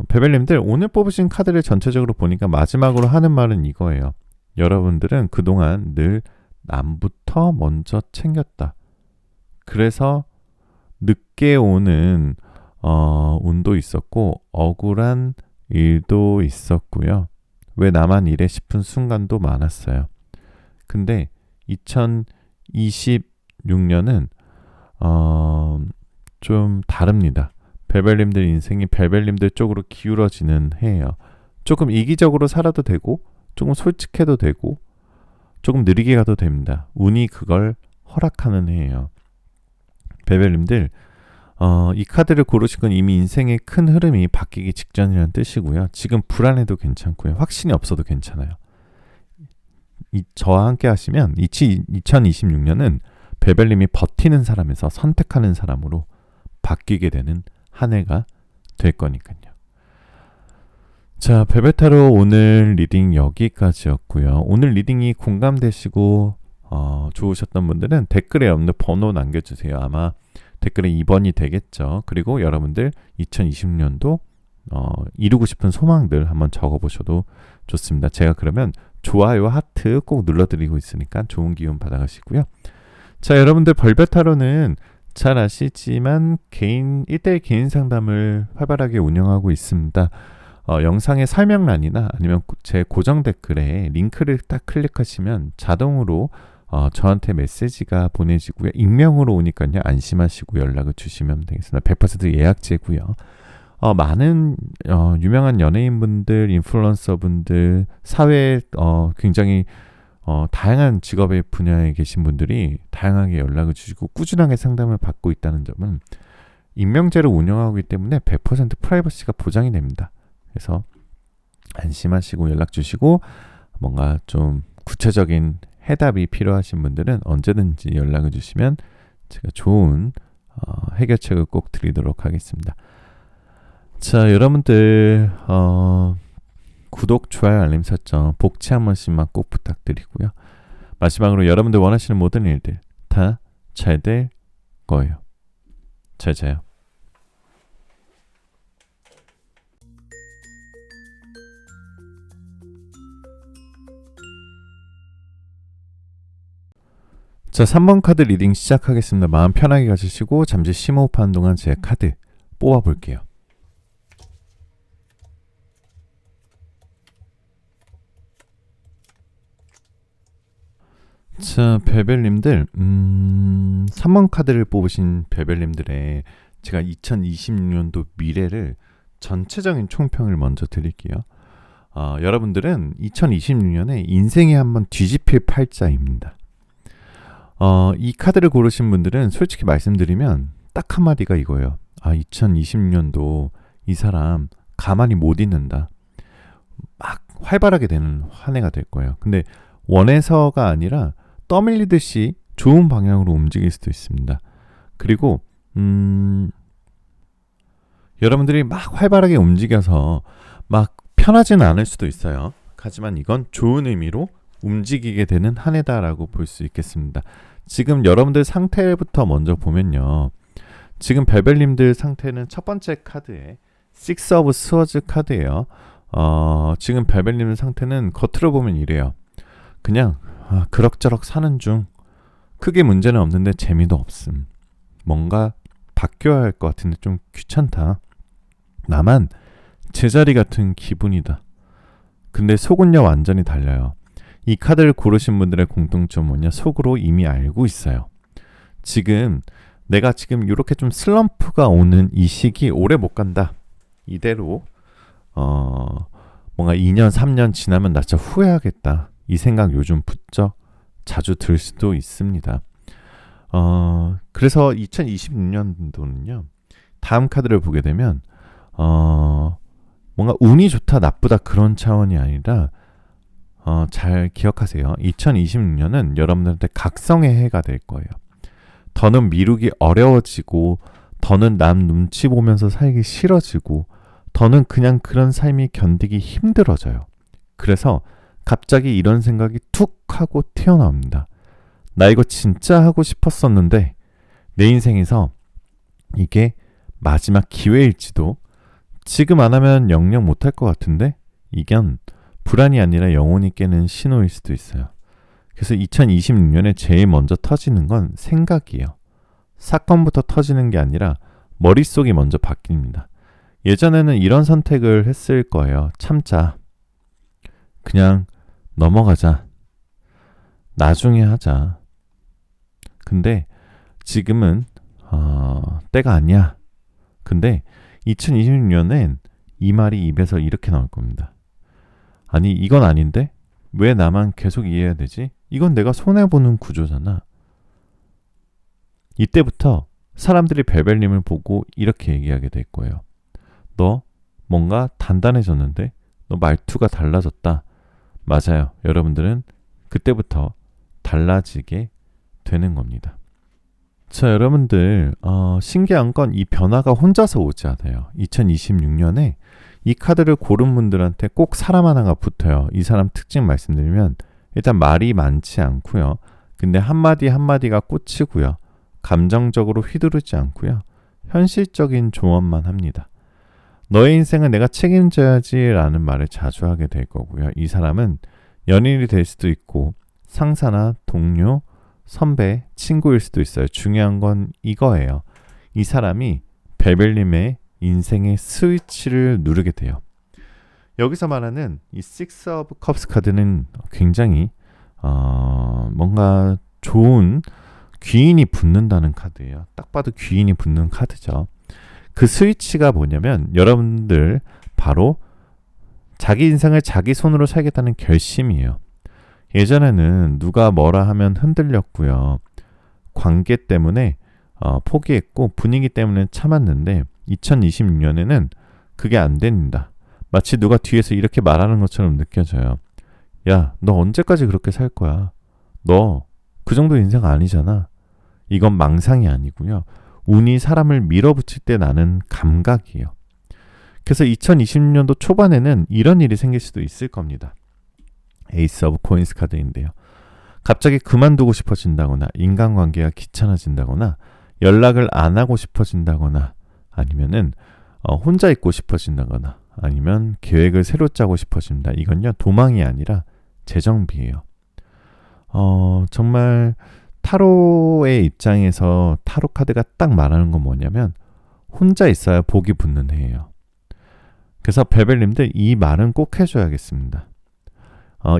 베벨님들, 오늘 뽑으신 카드를 전체적으로 보니까 마지막으로 하는 말은 이거예요. 여러분들은 그동안 늘 남부터 먼저 챙겼다. 그래서 늦게 오는 운도 있었고 억울한 일도 있었고요. 왜 나만 이래 싶은 순간도 많았어요. 근데 2026년은 좀 다릅니다. 벨벨님들 인생이 벨벨님들 쪽으로 기울어지는 해예요. 조금 이기적으로 살아도 되고, 조금 솔직해도 되고, 조금 느리게 가도 됩니다. 운이 그걸 허락하는 해예요. 벨벨님들, 이 카드를 고르신 건 이미 인생의 큰 흐름이 바뀌기 직전이라는 뜻이고요. 지금 불안해도 괜찮고요. 확신이 없어도 괜찮아요. 저와 함께 하시면 2026년은 벨벨님이 버티는 사람에서 선택하는 사람으로 바뀌게 되는 한 해가 될 거니까요. 자, 벨벳타로 오늘 리딩 여기까지였고요. 오늘 리딩이 공감되시고 좋으셨던 분들은 댓글에 여러분들 번호 남겨주세요. 아마 댓글에 2번이 되겠죠. 그리고 여러분들 2020년도 이루고 싶은 소망들 한번 적어보셔도 좋습니다. 제가 그러면 좋아요, 하트 꼭 눌러드리고 있으니까 좋은 기운 받아가시고요. 자, 여러분들 별별타로는 잘 아시지만 1대1 개인 상담을 활발하게 운영하고 있습니다. 영상의 설명란이나 아니면 제 고정 댓글에 링크를 딱 클릭하시면 자동으로 저한테 메시지가 보내지고요. 익명으로 오니까요. 안심하시고 연락을 주시면 되겠습니다. 100% 예약제고요. 많은 유명한 연예인분들, 인플루언서분들, 사회에 굉장히 다양한 직업의 분야에 계신 분들이 다양하게 연락을 주시고 꾸준하게 상담을 받고 있다는 점은 익명제로 운영하고 있기 때문에 100% 프라이버시가 보장이 됩니다. 그래서 안심하시고 연락 주시고 뭔가 좀 구체적인 해답이 필요하신 분들은 언제든지 연락을 주시면 제가 좋은 해결책을 꼭 드리도록 하겠습니다. 자, 여러분들 구독, 좋아요, 알림 설정, 복치 한 번씩만 꼭 부탁드리고요. 마지막으로 여러분들 원하시는 모든 일들 다 잘 될 거예요. 잘 자요. 자, 3번 카드 리딩 시작하겠습니다. 마음 편하게 가지시고 잠시 심호흡하는 동안 제 카드 뽑아볼게요. 자, 벨벨님들, 3번 카드를 뽑으신 벨벨님들의 제가 2026년도 미래를 전체적인 총평을 먼저 드릴게요. 여러분들은 2026년에 인생이 한번 뒤집힐 팔자입니다. 이 카드를 고르신 분들은 솔직히 말씀드리면 딱 한마디가 이거예요. 2026년도 이 사람 가만히 못 있는다. 막 활발하게 되는 한 해가 될 거예요. 근데 원해서가 아니라 떠밀리듯이 좋은 방향으로 움직일 수도 있습니다. 그리고 여러분들이 막 활발하게 움직여서 막 편하지는 않을 수도 있어요. 하지만 이건 좋은 의미로 움직이게 되는 한 해다라고 볼 수 있겠습니다. 지금 여러분들 상태부터 먼저 보면요. 지금 벨벨님들 상태는 첫 번째 카드에 Six of Swords 카드예요. 지금 벨벨님 상태는 겉으로 보면 이래요. 그냥 그럭저럭 사는 중 크게 문제는 없는데 재미도 없음. 뭔가 바뀌어야 할 것 같은데 좀 귀찮다. 나만 제자리 같은 기분이다. 근데 속은요 완전히 달라요. 이 카드를 고르신 분들의 공통점은 뭐냐? 속으로 이미 알고 있어요. 지금 내가 지금 이렇게 좀 슬럼프가 오는 이 시기 오래 못 간다. 이대로 뭔가 2년 3년 지나면 나 진짜 후회하겠다. 이 생각 요즘 부쩍 자주 들 수도 있습니다. 그래서 2026년도는요. 다음 카드를 보게 되면 뭔가 운이 좋다 나쁘다 그런 차원이 아니라 잘 기억하세요. 2026년은 여러분들한테 각성의 해가 될 거예요. 더는 미루기 어려워지고 더는 남 눈치 보면서 살기 싫어지고 더는 그냥 그런 삶이 견디기 힘들어져요. 그래서 갑자기 이런 생각이 툭 하고 튀어나옵니다. 나 이거 진짜 하고 싶었었는데 내 인생에서 이게 마지막 기회일지도 지금 안 하면 영영 못할 것 같은데 이건 불안이 아니라 영혼이 깨는 신호일 수도 있어요. 그래서 2026년에 제일 먼저 터지는 건 생각이에요. 사건부터 터지는 게 아니라 머릿속이 먼저 바뀝니다. 예전에는 이런 선택을 했을 거예요. 참자. 그냥 넘어가자. 나중에 하자. 근데 지금은 때가 아니야. 근데 2026년엔 이 말이 입에서 이렇게 나올 겁니다. 아니 이건 아닌데? 왜 나만 계속 이해해야 되지? 이건 내가 손해보는 구조잖아. 이때부터 사람들이 벨벨님을 보고 이렇게 얘기하게 될 거예요. 너 뭔가 단단해졌는데? 너 말투가 달라졌다. 맞아요. 여러분들은 그때부터 달라지게 되는 겁니다. 자, 여러분들 신기한 건 이 변화가 혼자서 오지 않아요. 2026년에 이 카드를 고른 분들한테 꼭 사람 하나가 붙어요. 이 사람 특징 말씀드리면 일단 말이 많지 않고요. 근데 한마디 한마디가 꽂히고요. 감정적으로 휘두르지 않고요. 현실적인 조언만 합니다. 너의 인생은 내가 책임져야지 라는 말을 자주 하게 될 거고요. 이 사람은 연인이 될 수도 있고 상사나 동료, 선배, 친구일 수도 있어요. 중요한 건 이거예요. 이 사람이 벨벨님의 인생의 스위치를 누르게 돼요. 여기서 말하는 이 Six of Cups 카드는 굉장히 뭔가 좋은 귀인이 붙는다는 카드예요. 딱 봐도 귀인이 붙는 카드죠. 그 스위치가 뭐냐면 여러분들 바로 자기 인생을 자기 손으로 살겠다는 결심이에요. 예전에는 누가 뭐라 하면 흔들렸고요. 관계 때문에 포기했고 분위기 때문에 참았는데 2026년에는 그게 안 됩니다. 마치 누가 뒤에서 이렇게 말하는 것처럼 느껴져요. 야, 너 언제까지 그렇게 살 거야? 너 그 정도 인생 아니잖아. 이건 망상이 아니고요. 운이 사람을 밀어붙일 때 나는 감각이에요. 그래서 2026년도 초반에는 이런 일이 생길 수도 있을 겁니다. 에이스 오브 코인스 카드인데요. 갑자기 그만두고 싶어진다거나 인간관계가 귀찮아진다거나 연락을 안 하고 싶어진다거나 아니면은 혼자 있고 싶어진다거나 아니면 계획을 새로 짜고 싶어진다. 이건요 도망이 아니라 재정비예요. 정말 타로의 입장에서 타로 카드가 딱 말하는 건 뭐냐면 혼자 있어야 복이 붙는 해예요. 그래서 벨벨님들 이 말은 꼭 해줘야겠습니다.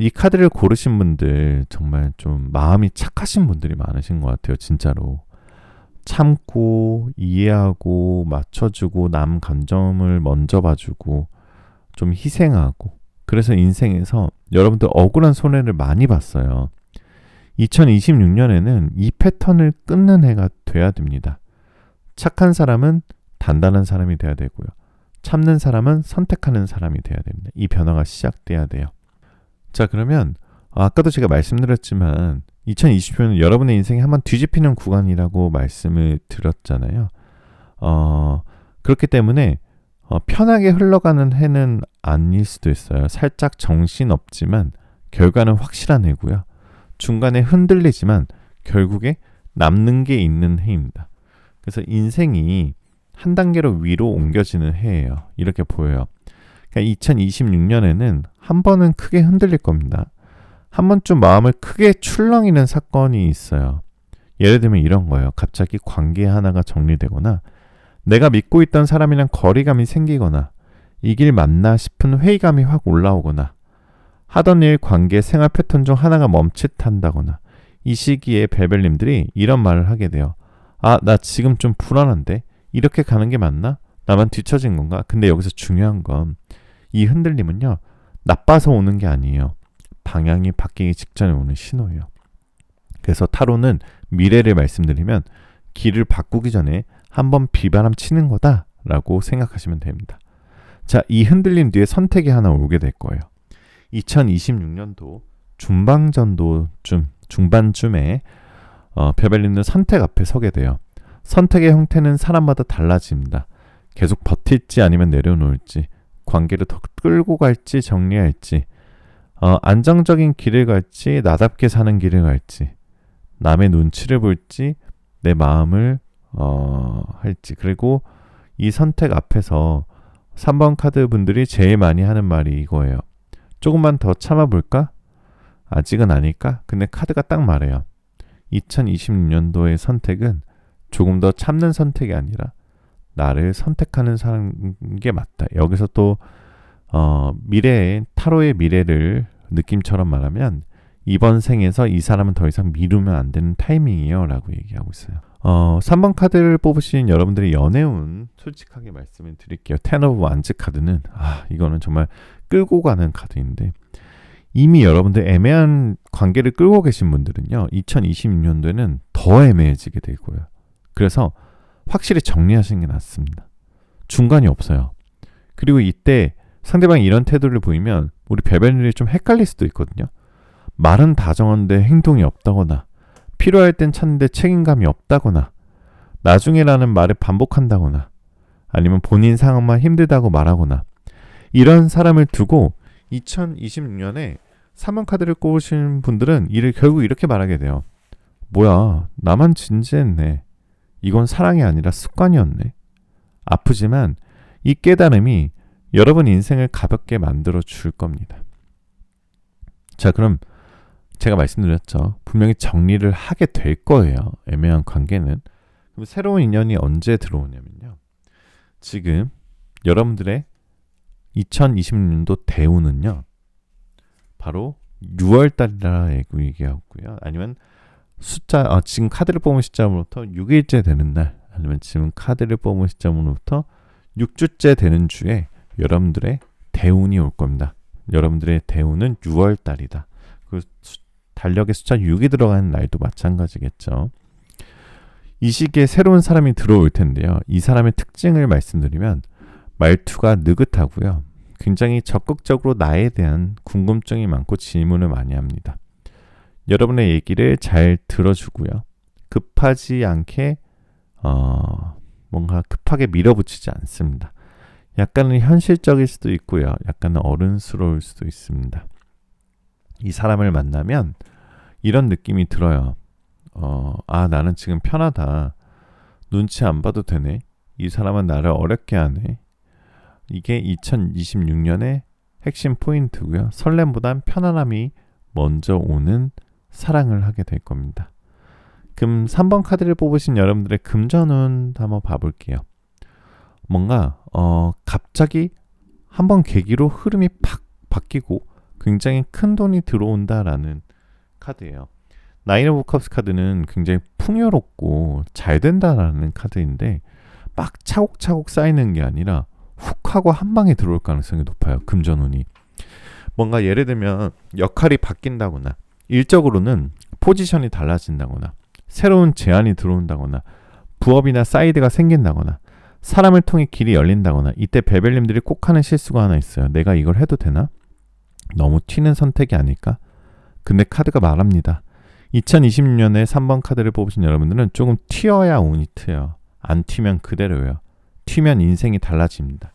이 카드를 고르신 분들 정말 좀 마음이 착하신 분들이 많으신 것 같아요. 진짜로. 참고 이해하고 맞춰주고 남 감정을 먼저 봐주고 좀 희생하고 그래서 인생에서 여러분들 억울한 손해를 많이 봤어요. 2026년에는 이 패턴을 끊는 해가 돼야 됩니다. 착한 사람은 단단한 사람이 돼야 되고요. 참는 사람은 선택하는 사람이 돼야 됩니다. 이 변화가 시작돼야 돼요. 자, 그러면 아까도 제가 말씀드렸지만 2020년은 여러분의 인생이 한번 뒤집히는 구간이라고 말씀을 드렸잖아요. 그렇기 때문에 편하게 흘러가는 해는 아닐 수도 있어요. 살짝 정신없지만 결과는 확실한 해고요. 중간에 흔들리지만 결국에 남는 게 있는 해입니다. 그래서 인생이 한 단계로 위로 옮겨지는 해예요. 이렇게 보여요. 그러니까 2026년에는 한 번은 크게 흔들릴 겁니다. 한 번쯤 마음을 크게 출렁이는 사건이 있어요. 예를 들면 이런 거예요. 갑자기 관계 하나가 정리되거나 내가 믿고 있던 사람이랑 거리감이 생기거나 이 길 맞나 싶은 회의감이 확 올라오거나 하던 일, 관계, 생활 패턴 중 하나가 멈칫한다거나 이 시기에 벨벨님들이 이런 말을 하게 돼요. 아, 나 지금 좀 불안한데? 이렇게 가는 게 맞나? 나만 뒤처진 건가? 근데 여기서 중요한 건 이 흔들림은요, 나빠서 오는 게 아니에요. 방향이 바뀌기 직전에 오는 신호예요. 그래서 타로는 미래를 말씀드리면 길을 바꾸기 전에 한번 비바람 치는 거다라고 생각하시면 됩니다. 자, 이 흔들림 뒤에 선택이 하나 오게 될 거예요. 2026년도 중반쯤에 벨벨님은 선택 앞에 서게 돼요. 선택의 형태는 사람마다 달라집니다. 계속 버틸지 아니면 내려놓을지, 관계를 더 끌고 갈지 정리할지, 안정적인 길을 갈지 나답게 사는 길을 갈지, 남의 눈치를 볼지 내 마음을 할지. 그리고 이 선택 앞에서 3번 카드 분들이 제일 많이 하는 말이 이거예요. 조금만 더 참아볼까? 아직은 아닐까? 근데 카드가 딱 말해요. 2026년도의 선택은 조금 더 참는 선택이 아니라 나를 선택하는 게 맞다. 여기서 또 타로의 미래를 느낌처럼 말하면 이번 생에서 이 사람은 더 이상 미루면 안 되는 타이밍이에요 라고 얘기하고 있어요. 3번 카드를 뽑으신 여러분들의 연애운 솔직하게 말씀을 드릴게요. 텐 오브 완즈 카드는 이거는 정말 끌고 가는 카드인데, 이미 여러분들 애매한 관계를 끌고 계신 분들은요 2026년도에는 더 애매해지게 되고요. 그래서 확실히 정리하시는 게 낫습니다. 중간이 없어요. 그리고 이때 상대방이 이런 태도를 보이면 우리 벨벨들이 좀 헷갈릴 수도 있거든요. 말은 다정한데 행동이 없다거나, 필요할 땐 찾는데 책임감이 없다거나, 나중에라는 말을 반복한다거나, 아니면 본인 상황만 힘들다고 말하거나, 이런 사람을 두고 2026년에 3번 카드를 꼽으신 분들은 결국 이렇게 말하게 돼요. 뭐야, 나만 진지했네. 이건 사랑이 아니라 습관이었네. 아프지만 이 깨달음이 여러분 인생을 가볍게 만들어 줄 겁니다. 자, 그럼 제가 말씀드렸죠. 분명히 정리를 하게 될 거예요. 애매한 관계는. 그럼 새로운 인연이 언제 들어오냐면요. 지금 여러분들의 2026년도 대운은요. 바로 6월달이라 얘기하고요. 아니면 지금 카드를 뽑은 시점으로부터 6일째 되는 날, 아니면 지금 카드를 뽑은 시점으로부터 6주째 되는 주에 여러분들의 대운이 올 겁니다. 여러분들의 대운은 6월달이다. 그 달력의 숫자 6이 들어가는 날도 마찬가지겠죠. 이 시기에 새로운 사람이 들어올 텐데요. 이 사람의 특징을 말씀드리면 말투가 느긋하고요. 굉장히 적극적으로 나에 대한 궁금증이 많고 질문을 많이 합니다. 여러분의 얘기를 잘 들어주고요. 급하지 않게 뭔가 급하게 밀어붙이지 않습니다. 약간은 현실적일 수도 있고요. 약간은 어른스러울 수도 있습니다. 이 사람을 만나면 이런 느낌이 들어요. 나는 지금 편하다. 눈치 안 봐도 되네. 이 사람은 나를 어렵게 하네. 이게 2026년의 핵심 포인트고요. 설렘보단 편안함이 먼저 오는 사랑을 하게 될 겁니다. 그럼 3번 카드를 뽑으신 여러분들의 금전운 한번 봐볼게요. 뭔가 갑자기 한번 계기로 흐름이 팍 바뀌고 굉장히 큰 돈이 들어온다라는 카드예요. 나인 오브 컵스 카드는 굉장히 풍요롭고 잘 된다라는 카드인데 막 차곡차곡 쌓이는 게 아니라 훅 하고 한 방에 들어올 가능성이 높아요. 금전운이. 뭔가 예를 들면 역할이 바뀐다거나, 일적으로는 포지션이 달라진다거나, 새로운 제안이 들어온다거나, 부업이나 사이드가 생긴다거나, 사람을 통해 길이 열린다거나, 이때 벨벨님들이 꼭 하는 실수가 하나 있어요. 내가 이걸 해도 되나? 너무 튀는 선택이 아닐까? 근데 카드가 말합니다. 2026년에 3번 카드를 뽑으신 여러분들은 조금 튀어야 운이 트여요. 안 튀면 그대로예요. 튀면 인생이 달라집니다.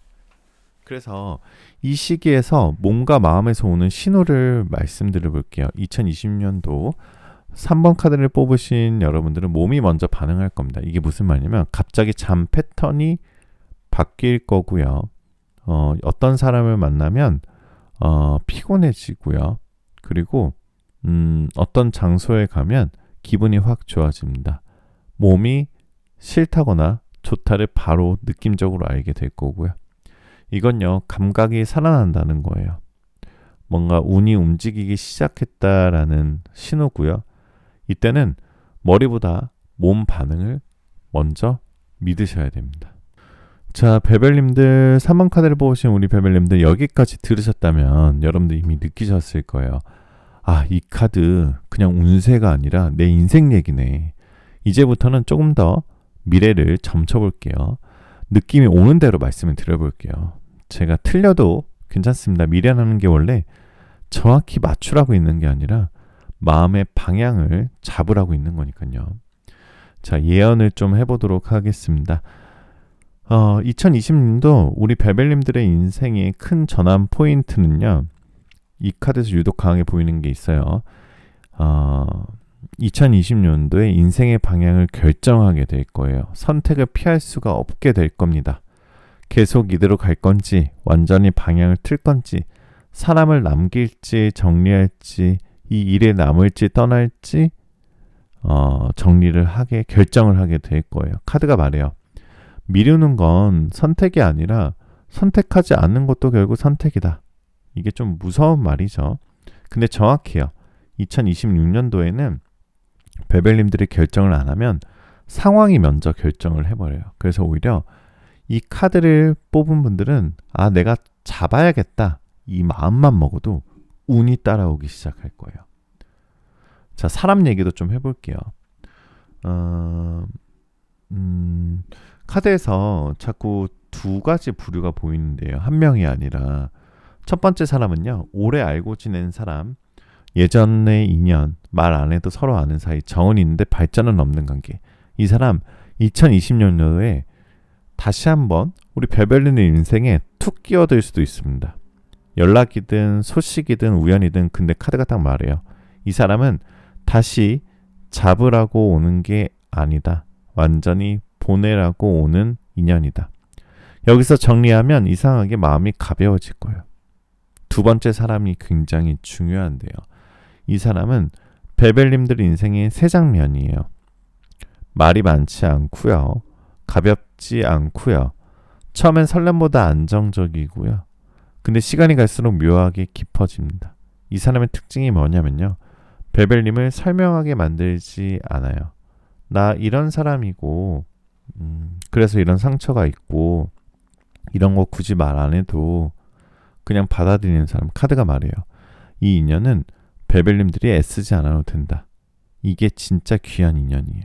그래서 이 시기에서 몸과 마음에서 오는 신호를 말씀드려 볼게요. 2020년도 3번 카드를 뽑으신 여러분들은 몸이 먼저 반응할 겁니다. 이게 무슨 말이냐면 갑자기 잠 패턴이 바뀔 거고요. 어떤 사람을 만나면 피곤해지고요. 그리고 어떤 장소에 가면 기분이 확 좋아집니다. 몸이 싫다거나 좋다를 바로 느낌적으로 알게 될 거고요. 이건요, 감각이 살아난다는 거예요. 뭔가 운이 움직이기 시작했다라는 신호고요. 이때는 머리보다 몸 반응을 먼저 믿으셔야 됩니다. 자, 베벨님들 3번 카드를 보신 우리 베벨님들 여기까지 들으셨다면 여러분들 이미 느끼셨을 거예요. 아, 이 카드 그냥 운세가 아니라 내 인생 얘기네. 이제부터는 조금 더 미래를 점쳐볼게요. 느낌이 오는 대로 말씀을 드려볼게요. 제가 틀려도 괜찮습니다. 미래라는 게 원래 정확히 맞추라고 있는 게 아니라 마음의 방향을 잡으라고 있는 거니까요. 자, 예언을 좀 해보도록 하겠습니다. 2020년도 우리 베벨님들의 인생의 큰 전환 포인트는요. 이 카드에서 유독 강하게 보이는 게 있어요. 2020년도에 인생의 방향을 결정하게 될 거예요. 선택을 피할 수가 없게 될 겁니다. 계속 이대로 갈 건지, 완전히 방향을 틀 건지, 사람을 남길지, 정리할지, 이 일에 남을지, 떠날지, 결정을 하게 될 거예요. 카드가 말해요. 미루는 건 선택이 아니라 선택하지 않는 것도 결국 선택이다. 이게 좀 무서운 말이죠. 근데 정확해요. 2026년도에는 베벨님들이 결정을 안 하면 상황이 먼저 결정을 해버려요. 그래서 오히려 이 카드를 뽑은 분들은 내가 잡아야겠다. 이 마음만 먹어도 운이 따라오기 시작할 거예요. 자, 사람 얘기도 좀 해볼게요. 카드에서 자꾸 두 가지 부류가 보이는데요. 한 명이 아니라 첫 번째 사람은요. 오래 알고 지낸 사람, 예전의 인연, 말 안 해도 서로 아는 사이, 정은 있는데 발전은 없는 관계. 이 사람 2020년도에 다시 한번 우리 베벨린의 인생에 툭 끼어들 수도 있습니다. 연락이든 소식이든 우연이든 근데 카드가 딱 말해요. 이 사람은 다시 잡으라고 오는 게 아니다. 완전히 보내라고 오는 인연이다. 여기서 정리하면 이상하게 마음이 가벼워질 거예요. 두 번째 사람이 굉장히 중요한데요. 이 사람은 베벨님들 인생의 세 장면이에요. 말이 많지 않고요. 가볍지 않고요. 처음엔 설렘보다 안정적이고요. 근데 시간이 갈수록 묘하게 깊어집니다. 이 사람의 특징이 뭐냐면요. 베벨님을 설명하게 만들지 않아요. 나 이런 사람이고 그래서 이런 상처가 있고 이런 거 굳이 말 안 해도 그냥 받아들이는 사람. 카드가 말해요. 이 인연은 베벨님들이 애쓰지 않아도 된다. 이게 진짜 귀한 인연이에요.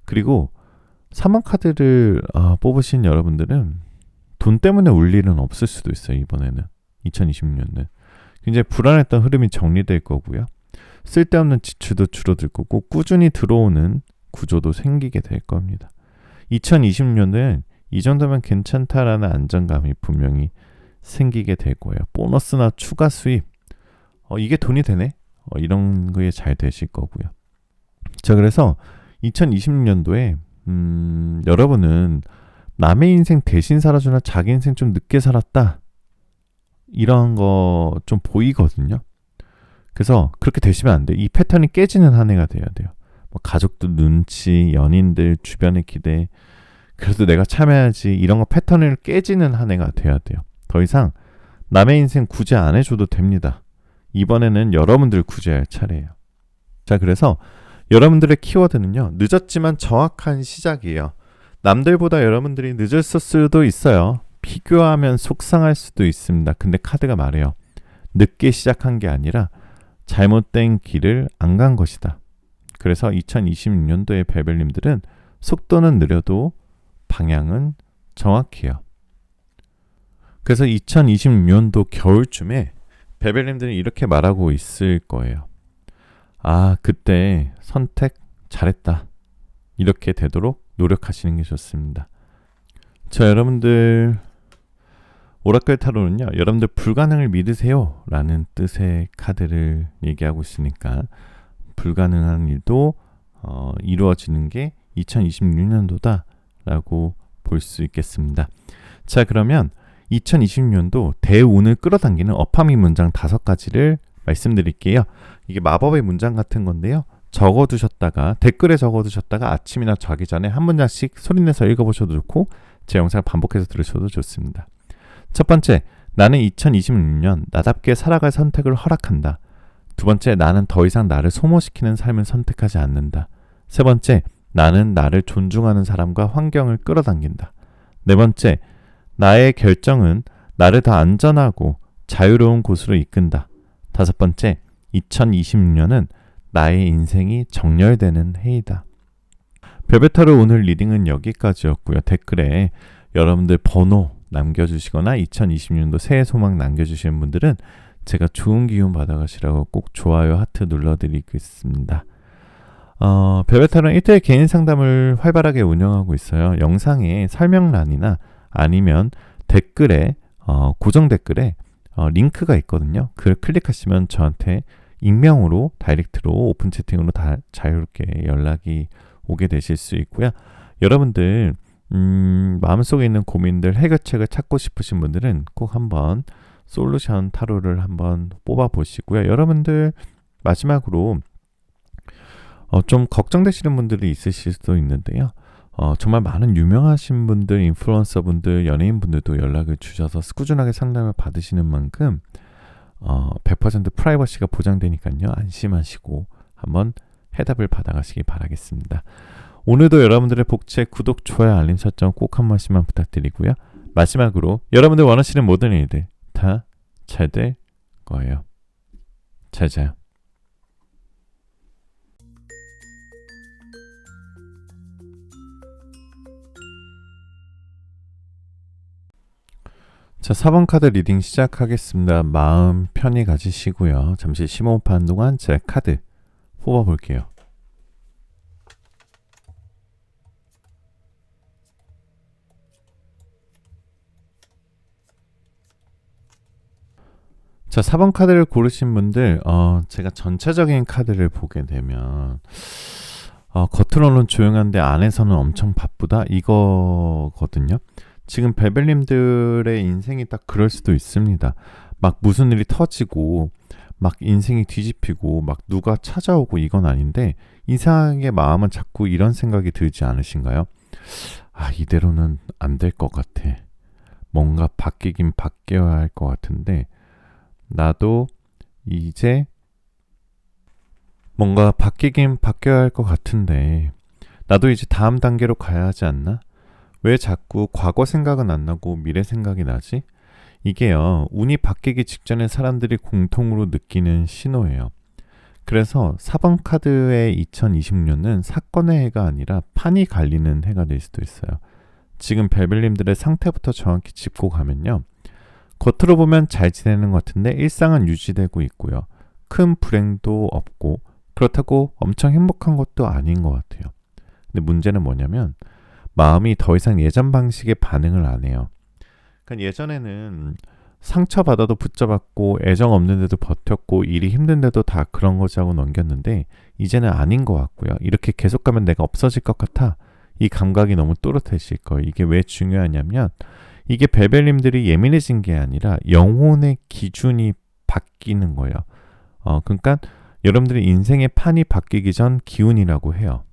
그리고 3번 카드를 뽑으신 여러분들은 돈 때문에 울 일은 없을 수도 있어요. 이번에는 2026년은 굉장히 불안했던 흐름이 정리될 거고요. 쓸데없는 지출도 줄어들 거고 꾸준히 들어오는 구조도 생기게 될 겁니다. 2020년도엔 이 정도면 괜찮다라는 안정감이 분명히 생기게 될 거예요. 보너스나 추가 수입, 이게 돈이 되네? 이런 거에 잘 되실 거고요. 자, 그래서 2026년도에 여러분은 남의 인생 대신 살아주나 자기 인생 좀 늦게 살았다. 이런 거 좀 보이거든요. 그래서 그렇게 되시면 안 돼요. 이 패턴이 깨지는 한 해가 돼야 돼요. 가족들 눈치, 연인들, 주변의 기대, 그래도 내가 참여해야지 이런 거 패턴을 깨지는 한 해가 돼야 돼요. 더 이상 남의 인생 구제 안 해줘도 됩니다. 이번에는 여러분들 구제할 차례예요. 자, 그래서 여러분들의 키워드는요. 늦었지만 정확한 시작이에요. 남들보다 여러분들이 늦었을 수도 있어요. 비교하면 속상할 수도 있습니다. 근데 카드가 말해요. 늦게 시작한 게 아니라 잘못된 길을 안 간 것이다. 그래서 2026년도의 베벨님들은 속도는 느려도 방향은 정확해요. 그래서 2026년도 겨울쯤에 베벨님들은 이렇게 말하고 있을 거예요. 그때 선택 잘했다. 이렇게 되도록 노력하시는 게 좋습니다. 자, 여러분들 오라클 타로는요. 여러분들 불가능을 믿으세요 라는 뜻의 카드를 얘기하고 있으니까 불가능한 일도 이루어지는 게 2026년도다 라고 볼 수 있겠습니다. 자, 그러면 2026년도 대운을 끌어당기는 어파미 문장 5가지를 말씀드릴게요. 이게 마법의 문장 같은 건데요. 댓글에 적어두셨다가 아침이나 자기 전에 한 문장씩 소리내서 읽어보셔도 좋고 제 영상을 반복해서 들으셔도 좋습니다. 첫 번째, 나는 2026년 나답게 살아갈 선택을 허락한다. 두 번째, 나는 더 이상 나를 소모시키는 삶을 선택하지 않는다. 세 번째, 나는 나를 존중하는 사람과 환경을 끌어당긴다. 네 번째, 나의 결정은 나를 더 안전하고 자유로운 곳으로 이끈다. 다섯 번째, 2026년은 나의 인생이 정렬되는 해이다. 별베타로 오늘 리딩은 여기까지였고요. 댓글에 여러분들 번호 남겨주시거나 2026년도 새해 소망 남겨주시는 분들은 제가 좋은 기운 받아가시라고 꼭 좋아요 하트 눌러드리겠습니다. 별베타로는 1대1 개인 상담을 활발하게 운영하고 있어요. 영상에 설명란이나 아니면 댓글에 고정 댓글에 링크가 있거든요. 그걸 클릭하시면 저한테 익명으로 다이렉트로 오픈 채팅으로 다 자유롭게 연락이 오게 되실 수 있고요. 여러분들 마음속에 있는 고민들 해결책을 찾고 싶으신 분들은 꼭 한번 솔루션 타로를 한번 뽑아 보시고요. 여러분들 마지막으로 좀 걱정되시는 분들이 있으실 수도 있는데요. 정말 많은 유명하신 분들, 인플루언서 분들, 연예인 분들도 연락을 주셔서 꾸준하게 상담을 받으시는 만큼 100% 프라이버시가 보장되니까요. 안심하시고 한번 해답을 받아가시기 바라겠습니다. 오늘도 여러분들의 복채 구독, 좋아요, 알림 설정 꼭 한 번씩만 부탁드리고요. 마지막으로 여러분들 원하시는 모든 일들 다 잘 될 거예요. 잘 자요. 자, 4번 카드 리딩 시작하겠습니다. 마음 편히 가지시고요. 잠시 심호흡하는 동안 제 카드 뽑아볼게요. 자, 4번 카드를 고르신 분들 제가 전체적인 카드를 보게 되면 겉으로는 조용한데 안에서는 엄청 바쁘다 이거거든요. 지금 벨벨님들의 인생이 딱 그럴 수도 있습니다. 막 무슨 일이 터지고 막 인생이 뒤집히고 막 누가 찾아오고 이건 아닌데 이상하게 마음은 자꾸 이런 생각이 들지 않으신가요? 아, 이대로는 안 될 것 같아. 뭔가 바뀌긴 바뀌어야 할 것 같은데 나도 이제 뭔가 바뀌긴 바뀌어야 할 것 같은데 나도 이제 다음 단계로 가야 하지 않나? 왜 자꾸 과거 생각은 안 나고 미래 생각이 나지? 이게요, 운이 바뀌기 직전에 사람들이 공통으로 느끼는 신호예요. 그래서 4번 카드의 2020년은 사건의 해가 아니라 판이 갈리는 해가 될 수도 있어요. 지금 벨벨님들의 상태부터 정확히 짚고 가면요. 겉으로 보면 잘 지내는 것 같은데 일상은 유지되고 있고요. 큰 불행도 없고 그렇다고 엄청 행복한 것도 아닌 것 같아요. 근데 문제는 뭐냐면 마음이 더 이상 예전 방식의 반응을 안 해요. 그러니까 예전에는 상처받아도 붙잡았고 애정 없는데도 버텼고 일이 힘든데도 다 그런 거지 하고 넘겼는데 이제는 아닌 것 같고요. 이렇게 계속 가면 내가 없어질 것 같아. 이 감각이 너무 또렷해질 거예요. 이게 왜 중요하냐면 이게 벨벨님들이 예민해진 게 아니라 영혼의 기준이 바뀌는 거예요. 그러니까 여러분들의 인생의 판이 바뀌기 전 기운이라고 해요.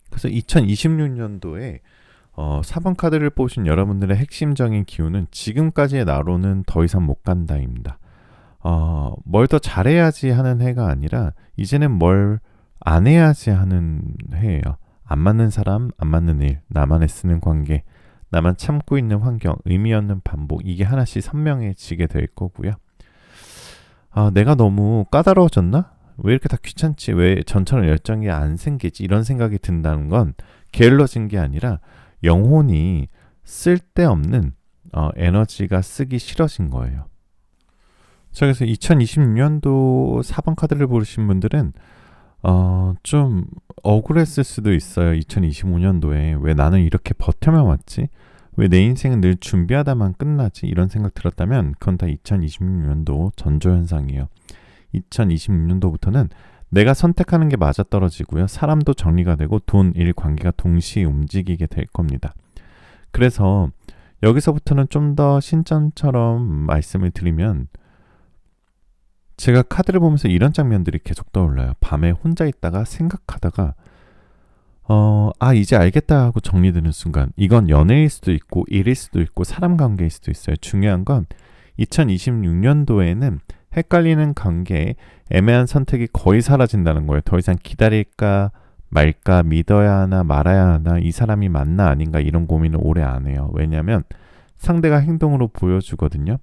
그래서 2026년도에 4번 카드를 뽑으신 여러분들의 핵심적인 기운은 지금까지의 나로는 더 이상 못 간다입니다. 뭘 더 잘해야지 하는 해가 아니라 이제는 뭘 안 해야지 하는 해예요. 안 맞는 사람, 안 맞는 일, 나만 애쓰는 관계, 나만 참고 있는 환경, 의미 없는 반복, 이게 하나씩 선명해지게 될 거고요. 내가 너무 까다로워졌나? 왜 이렇게 다 귀찮지? 왜 전처럼 열정이 안 생기지? 이런 생각이 든다는 건 게을러진 게 아니라 영혼이 쓸데없는 에너지가 쓰기 싫어진 거예요. 자, 그래서 2026년도 4번 카드를 보신 분들은 좀 억울했을 수도 있어요. 2025년도에 왜 나는 이렇게 버텨만 왔지? 왜 내 인생은 늘 준비하다만 끝나지? 이런 생각 들었다면 그건 다 2026년도 전조현상이에요. 2026년도부터는 내가 선택하는 게 맞아떨어지고요. 사람도 정리가 되고 돈, 일, 관계가 동시에 움직이게 될 겁니다. 그래서 여기서부터는 좀 더 신전처럼 말씀을 드리면 제가 카드를 보면서 이런 장면들이 계속 떠올라요. 밤에 혼자 있다가 생각하다가 이제 알겠다 하고 정리되는 순간 이건 연애일 수도 있고 일일 수도 있고 사람 관계일 수도 있어요. 중요한 건 2026년도에는 헷갈리는 관계, 애매한 선택이 거의 사라진다는 거예요. 더 이상 기다릴까 말까, 믿어야 하나 말아야 하나, 이 사람이 맞나 아닌가 이런 고민을 오래 안 해요. 왜냐하면 상대가 행동으로 보여주거든요.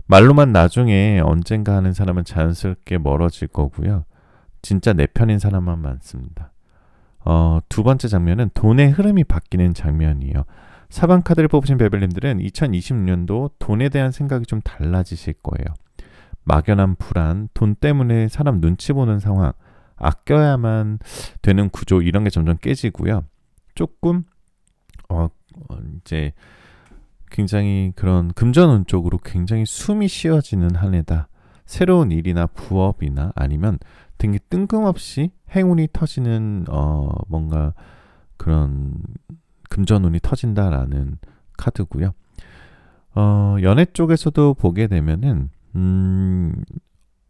말로만 나중에 언젠가 하는 사람은 자연스럽게 멀어질 거고요. 진짜 내 편인 사람만 많습니다. 두 번째 장면은 돈의 흐름이 바뀌는 장면이에요. 4번 카드를 뽑으신 베벨님들은 2026년도 돈에 대한 생각이 좀 달라지실 거예요. 막연한 불안, 돈 때문에 사람 눈치 보는 상황, 아껴야만 되는 구조 이런 게 점점 깨지고요. 조금 이제 굉장히 그런 금전운 쪽으로 굉장히 숨이 쉬어지는 한 해다. 새로운 일이나 부업이나 아니면 되게 뜬금없이 행운이 터지는 뭔가 그런 금전운이 터진다라는 카드고요. 연애 쪽에서도 보게 되면은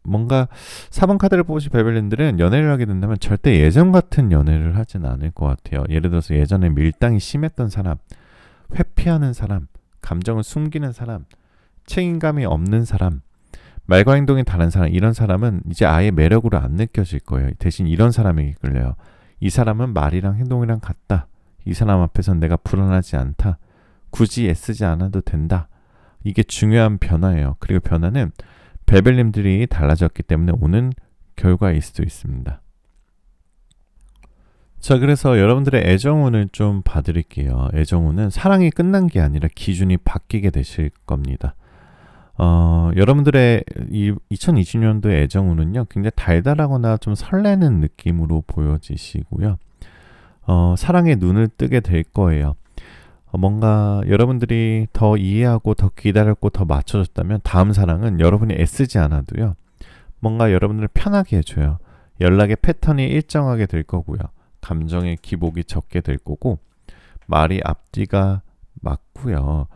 뭔가 4번 카드를 뽑으신 베벨린들은 연애를 하게 된다면 절대 예전 같은 연애를 하진 않을 것 같아요. 예를 들어서 예전에 밀당이 심했던 사람, 회피하는 사람, 감정을 숨기는 사람, 책임감이 없는 사람, 말과 행동이 다른 사람, 이런 사람은 이제 아예 매력으로 안 느껴질 거예요. 대신 이런 사람에게 끌려요. 이 사람은 말이랑 행동이랑 같다. 이 사람 앞에선 내가 불안하지 않다. 굳이 애쓰지 않아도 된다. 이게 중요한 변화예요. 그리고 변화는 베벨님들이 달라졌기 때문에 오는 결과일 수도 있습니다. 자, 그래서 여러분들의 애정운을 좀 봐드릴게요. 애정운은 사랑이 끝난 게 아니라 기준이 바뀌게 되실 겁니다. 여러분들의 이 2020년도의 애정운은요, 굉장히 달달하거나 좀 설레는 느낌으로 보여지시고요. 사랑에 눈을 뜨게 될 거예요. 뭔가 여러분들이 더 이해하고 더 기다렸고 더 맞춰줬다면 다음 사랑은 여러분이 애쓰지 않아도요. 뭔가 여러분들을 편하게 해줘요. 연락의 패턴이 일정하게 될 거고요. 감정의 기복이 적게 될 거고 말이 앞뒤가 맞고요.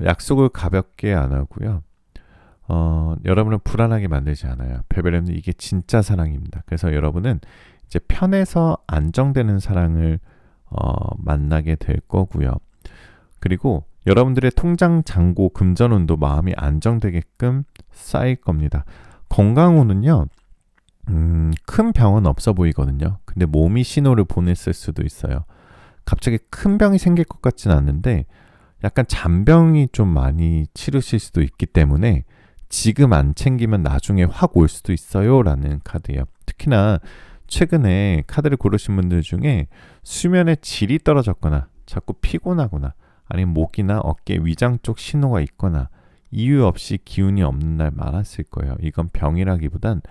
약속을 가볍게 안 하고요. 여러분을 불안하게 만들지 않아요. 베벨은 이게 진짜 사랑입니다. 그래서 여러분은 이제 편해서 안정되는 사랑을 만나게 될 거고요. 그리고 여러분들의 통장 잔고 금전운도 마음이 안정되게끔 쌓일 겁니다. 건강운은요. 큰 병은 없어 보이거든요. 근데 몸이 신호를 보냈을 수도 있어요. 갑자기 큰 병이 생길 것 같진 않는데 약간 잔병이 좀 많이 치르실 수도 있기 때문에 지금 안 챙기면 나중에 확 올 수도 있어요 라는 카드예요. 특히나 최근에 카드를 고르신 분들 중에 수면의 질이 떨어졌거나 자꾸 피곤하거나 아니면 목이나 어깨 위장 쪽 신호가 있거나 이유 없이 기운이 없는 날 많았을 거예요. 이건 병이라기보단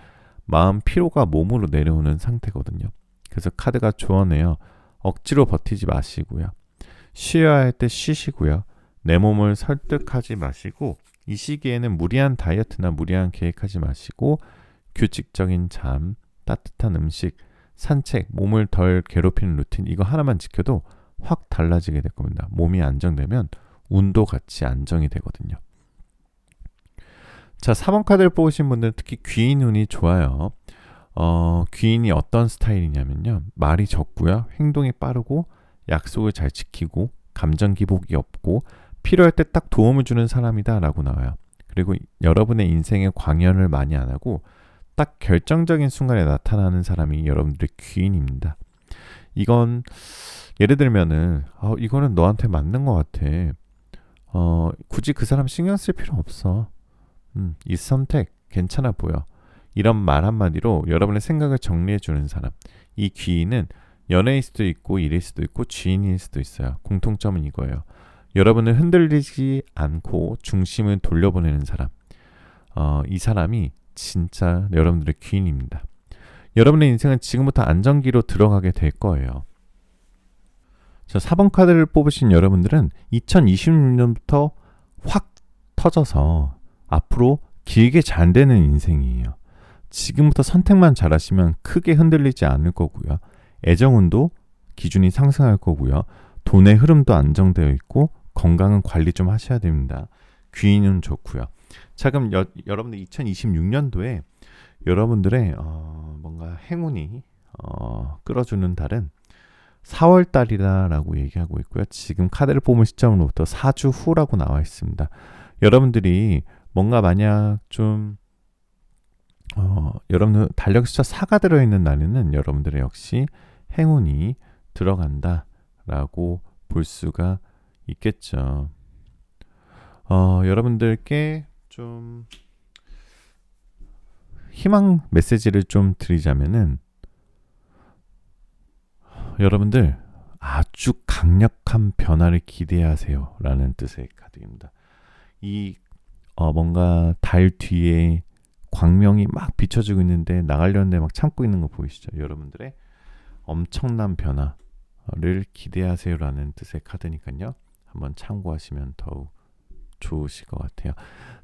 마음 피로가 몸으로 내려오는 상태거든요. 그래서 카드가 조언해요. 억지로 버티지 마시고요. 쉬어야 할 때 쉬시고요. 내 몸을 설득하지 마시고 이 시기에는 무리한 다이어트나 무리한 계획하지 마시고 규칙적인 잠, 따뜻한 음식, 산책, 몸을 덜 괴롭히는 루틴 이거 하나만 지켜도 확 달라지게 될 겁니다. 몸이 안정되면 운도 같이 안정이 되거든요. 자, 4번 카드를 뽑으신 분들은 특히 귀인 운이 좋아요. 귀인이 어떤 스타일이냐면요. 말이 적고요. 행동이 빠르고 약속을 잘 지키고 감정 기복이 없고 필요할 때 딱 도움을 주는 사람이다 라고 나와요. 그리고 여러분의 인생에 광연을 많이 안 하고 딱 결정적인 순간에 나타나는 사람이 여러분들의 귀인입니다. 이건 예를 들면은 이거는 너한테 맞는 것 같아. 굳이 그 사람 신경 쓸 필요 없어. 이 선택 괜찮아 보여. 이런 말 한마디로 여러분의 생각을 정리해주는 사람. 이 귀인은 연애일 수도 있고 일일 수도 있고 지인일 수도 있어요. 공통점은 이거예요. 여러분을 흔들리지 않고 중심을 돌려보내는 사람. 이 사람이 진짜 여러분들의 귀인입니다. 여러분의 인생은 지금부터 안정기로 들어가게 될 거예요. 자, 4번 카드를 뽑으신 여러분들은 2026년부터 확 터져서 앞으로 길게 잘 되는 인생이에요. 지금부터 선택만 잘하시면 크게 흔들리지 않을 거고요. 애정운도 기준이 상승할 거고요. 돈의 흐름도 안정되어 있고 건강은 관리 좀 하셔야 됩니다. 귀인은 좋고요. 자, 그럼 여러분들 2026년도에 여러분들의 뭔가 행운이 끌어주는 달은 4월 달이다라고 얘기하고 있고요. 지금 카드를 뽑은 시점으로부터 4주 후라고 나와 있습니다. 여러분들이 뭔가 만약 좀 여러분들 달력 숫자 4가 들어있는 날에는 여러분들의 역시 행운이 들어간다라고 볼 수가 있겠죠. 여러분들께 좀 희망 메시지를 좀 드리자면은 여러분들 아주 강력한 변화를 기대하세요 라는 뜻의 카드입니다. 이 뭔가 달 뒤에 광명이 막 비춰지고 있는데 나가려는데 막 참고 있는 거 보이시죠? 여러분들의 엄청난 변화를 기대하세요 라는 뜻의 카드니까요. 한번 참고하시면 더욱 좋으실 것 같아요.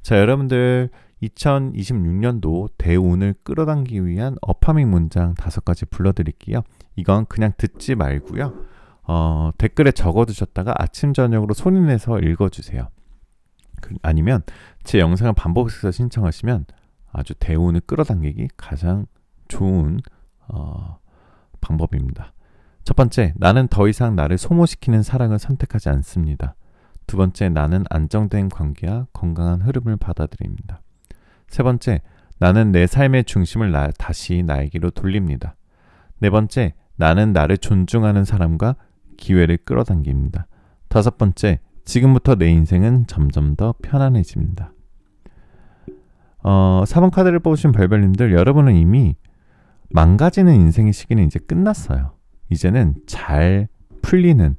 자, 여러분들 2026년도 대운을 끌어당기기 위한 어파밍 문장 5가지 불러드릴게요. 이건 그냥 듣지 말고요. 댓글에 적어두셨다가 아침 저녁으로 손인해서 읽어주세요. 아니면 제 영상을 반복해서 신청하시면 아주 대운을 끌어당기기 가장 좋은 방법입니다. 첫 번째, 나는 더 이상 나를 소모시키는 사랑을 선택하지 않습니다. 두 번째, 나는 안정된 관계와 건강한 흐름을 받아들입니다. 세 번째, 나는 내 삶의 중심을 다시 나에게로 돌립니다. 네 번째, 나는 나를 존중하는 사람과 기회를 끌어당깁니다. 다섯 번째, 지금부터 내 인생은 점점 더 편안해집니다. 4번 카드를 뽑으신 별별님들, 여러분은 이미 망가지는 인생의 시기는 이제 끝났어요. 이제는 잘 풀리는,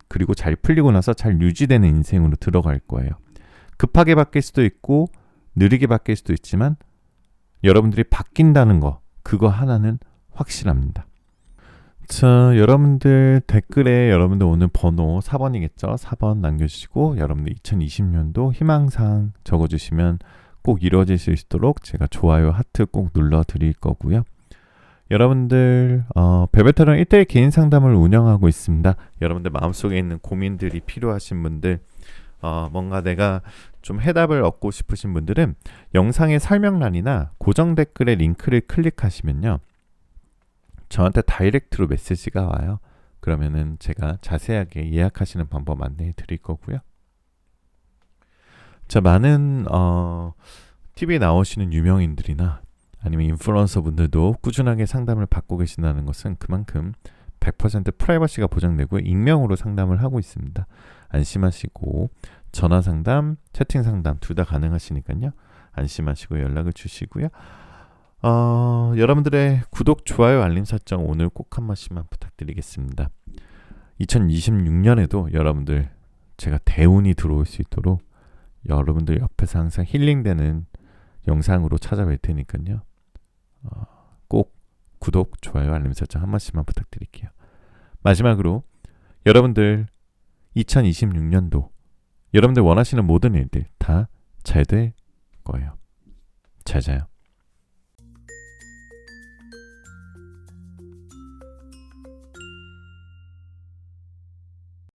그리고 잘 풀리고 나서 잘 유지되는 인생으로 들어갈 거예요. 급하게 바뀔 수도 있고 느리게 바뀔 수도 있지만 여러분들이 바뀐다는 거, 그거 하나는 확실합니다. 자, 여러분들 댓글에 여러분들 오늘 번호 4번이겠죠? 4번 남겨주시고 여러분들 2020년도 희망사항 적어주시면 꼭 이루어질 수 있도록 제가 좋아요, 하트 꼭 눌러드릴 거고요. 여러분들 벨벳타론 1대1 개인 상담을 운영하고 있습니다. 여러분들 마음속에 있는 고민들이 필요하신 분들, 뭔가 내가 좀 해답을 얻고 싶으신 분들은 영상의 설명란이나 고정 댓글의 링크를 클릭하시면요, 저한테 다이렉트로 메시지가 와요. 그러면은 제가 자세하게 예약하시는 방법 안내해 드릴 거고요. 자, 많은 TV에 나오시는 유명인들이나 아니면 인플루언서 분들도 꾸준하게 상담을 받고 계신다는 것은 그만큼 100% 프라이버시가 보장되고 익명으로 상담을 하고 있습니다. 안심하시고 전화 상담, 채팅 상담 둘 다 가능하시니까요. 안심하시고 연락을 주시고요. 여러분들의 구독, 좋아요, 알림 설정 오늘 꼭 한 번씩만 부탁드리겠습니다. 2026년에도 여러분들 제가 대운이 들어올 수 있도록 여러분들 옆에서 항상 힐링되는 영상으로 찾아뵐 테니까요. 꼭 구독, 좋아요, 알림 설정 한 번씩만 부탁드릴게요. 마지막으로 여러분들 2026년도 여러분들 원하시는 모든 일들 다 잘 될 거예요. 잘 자요.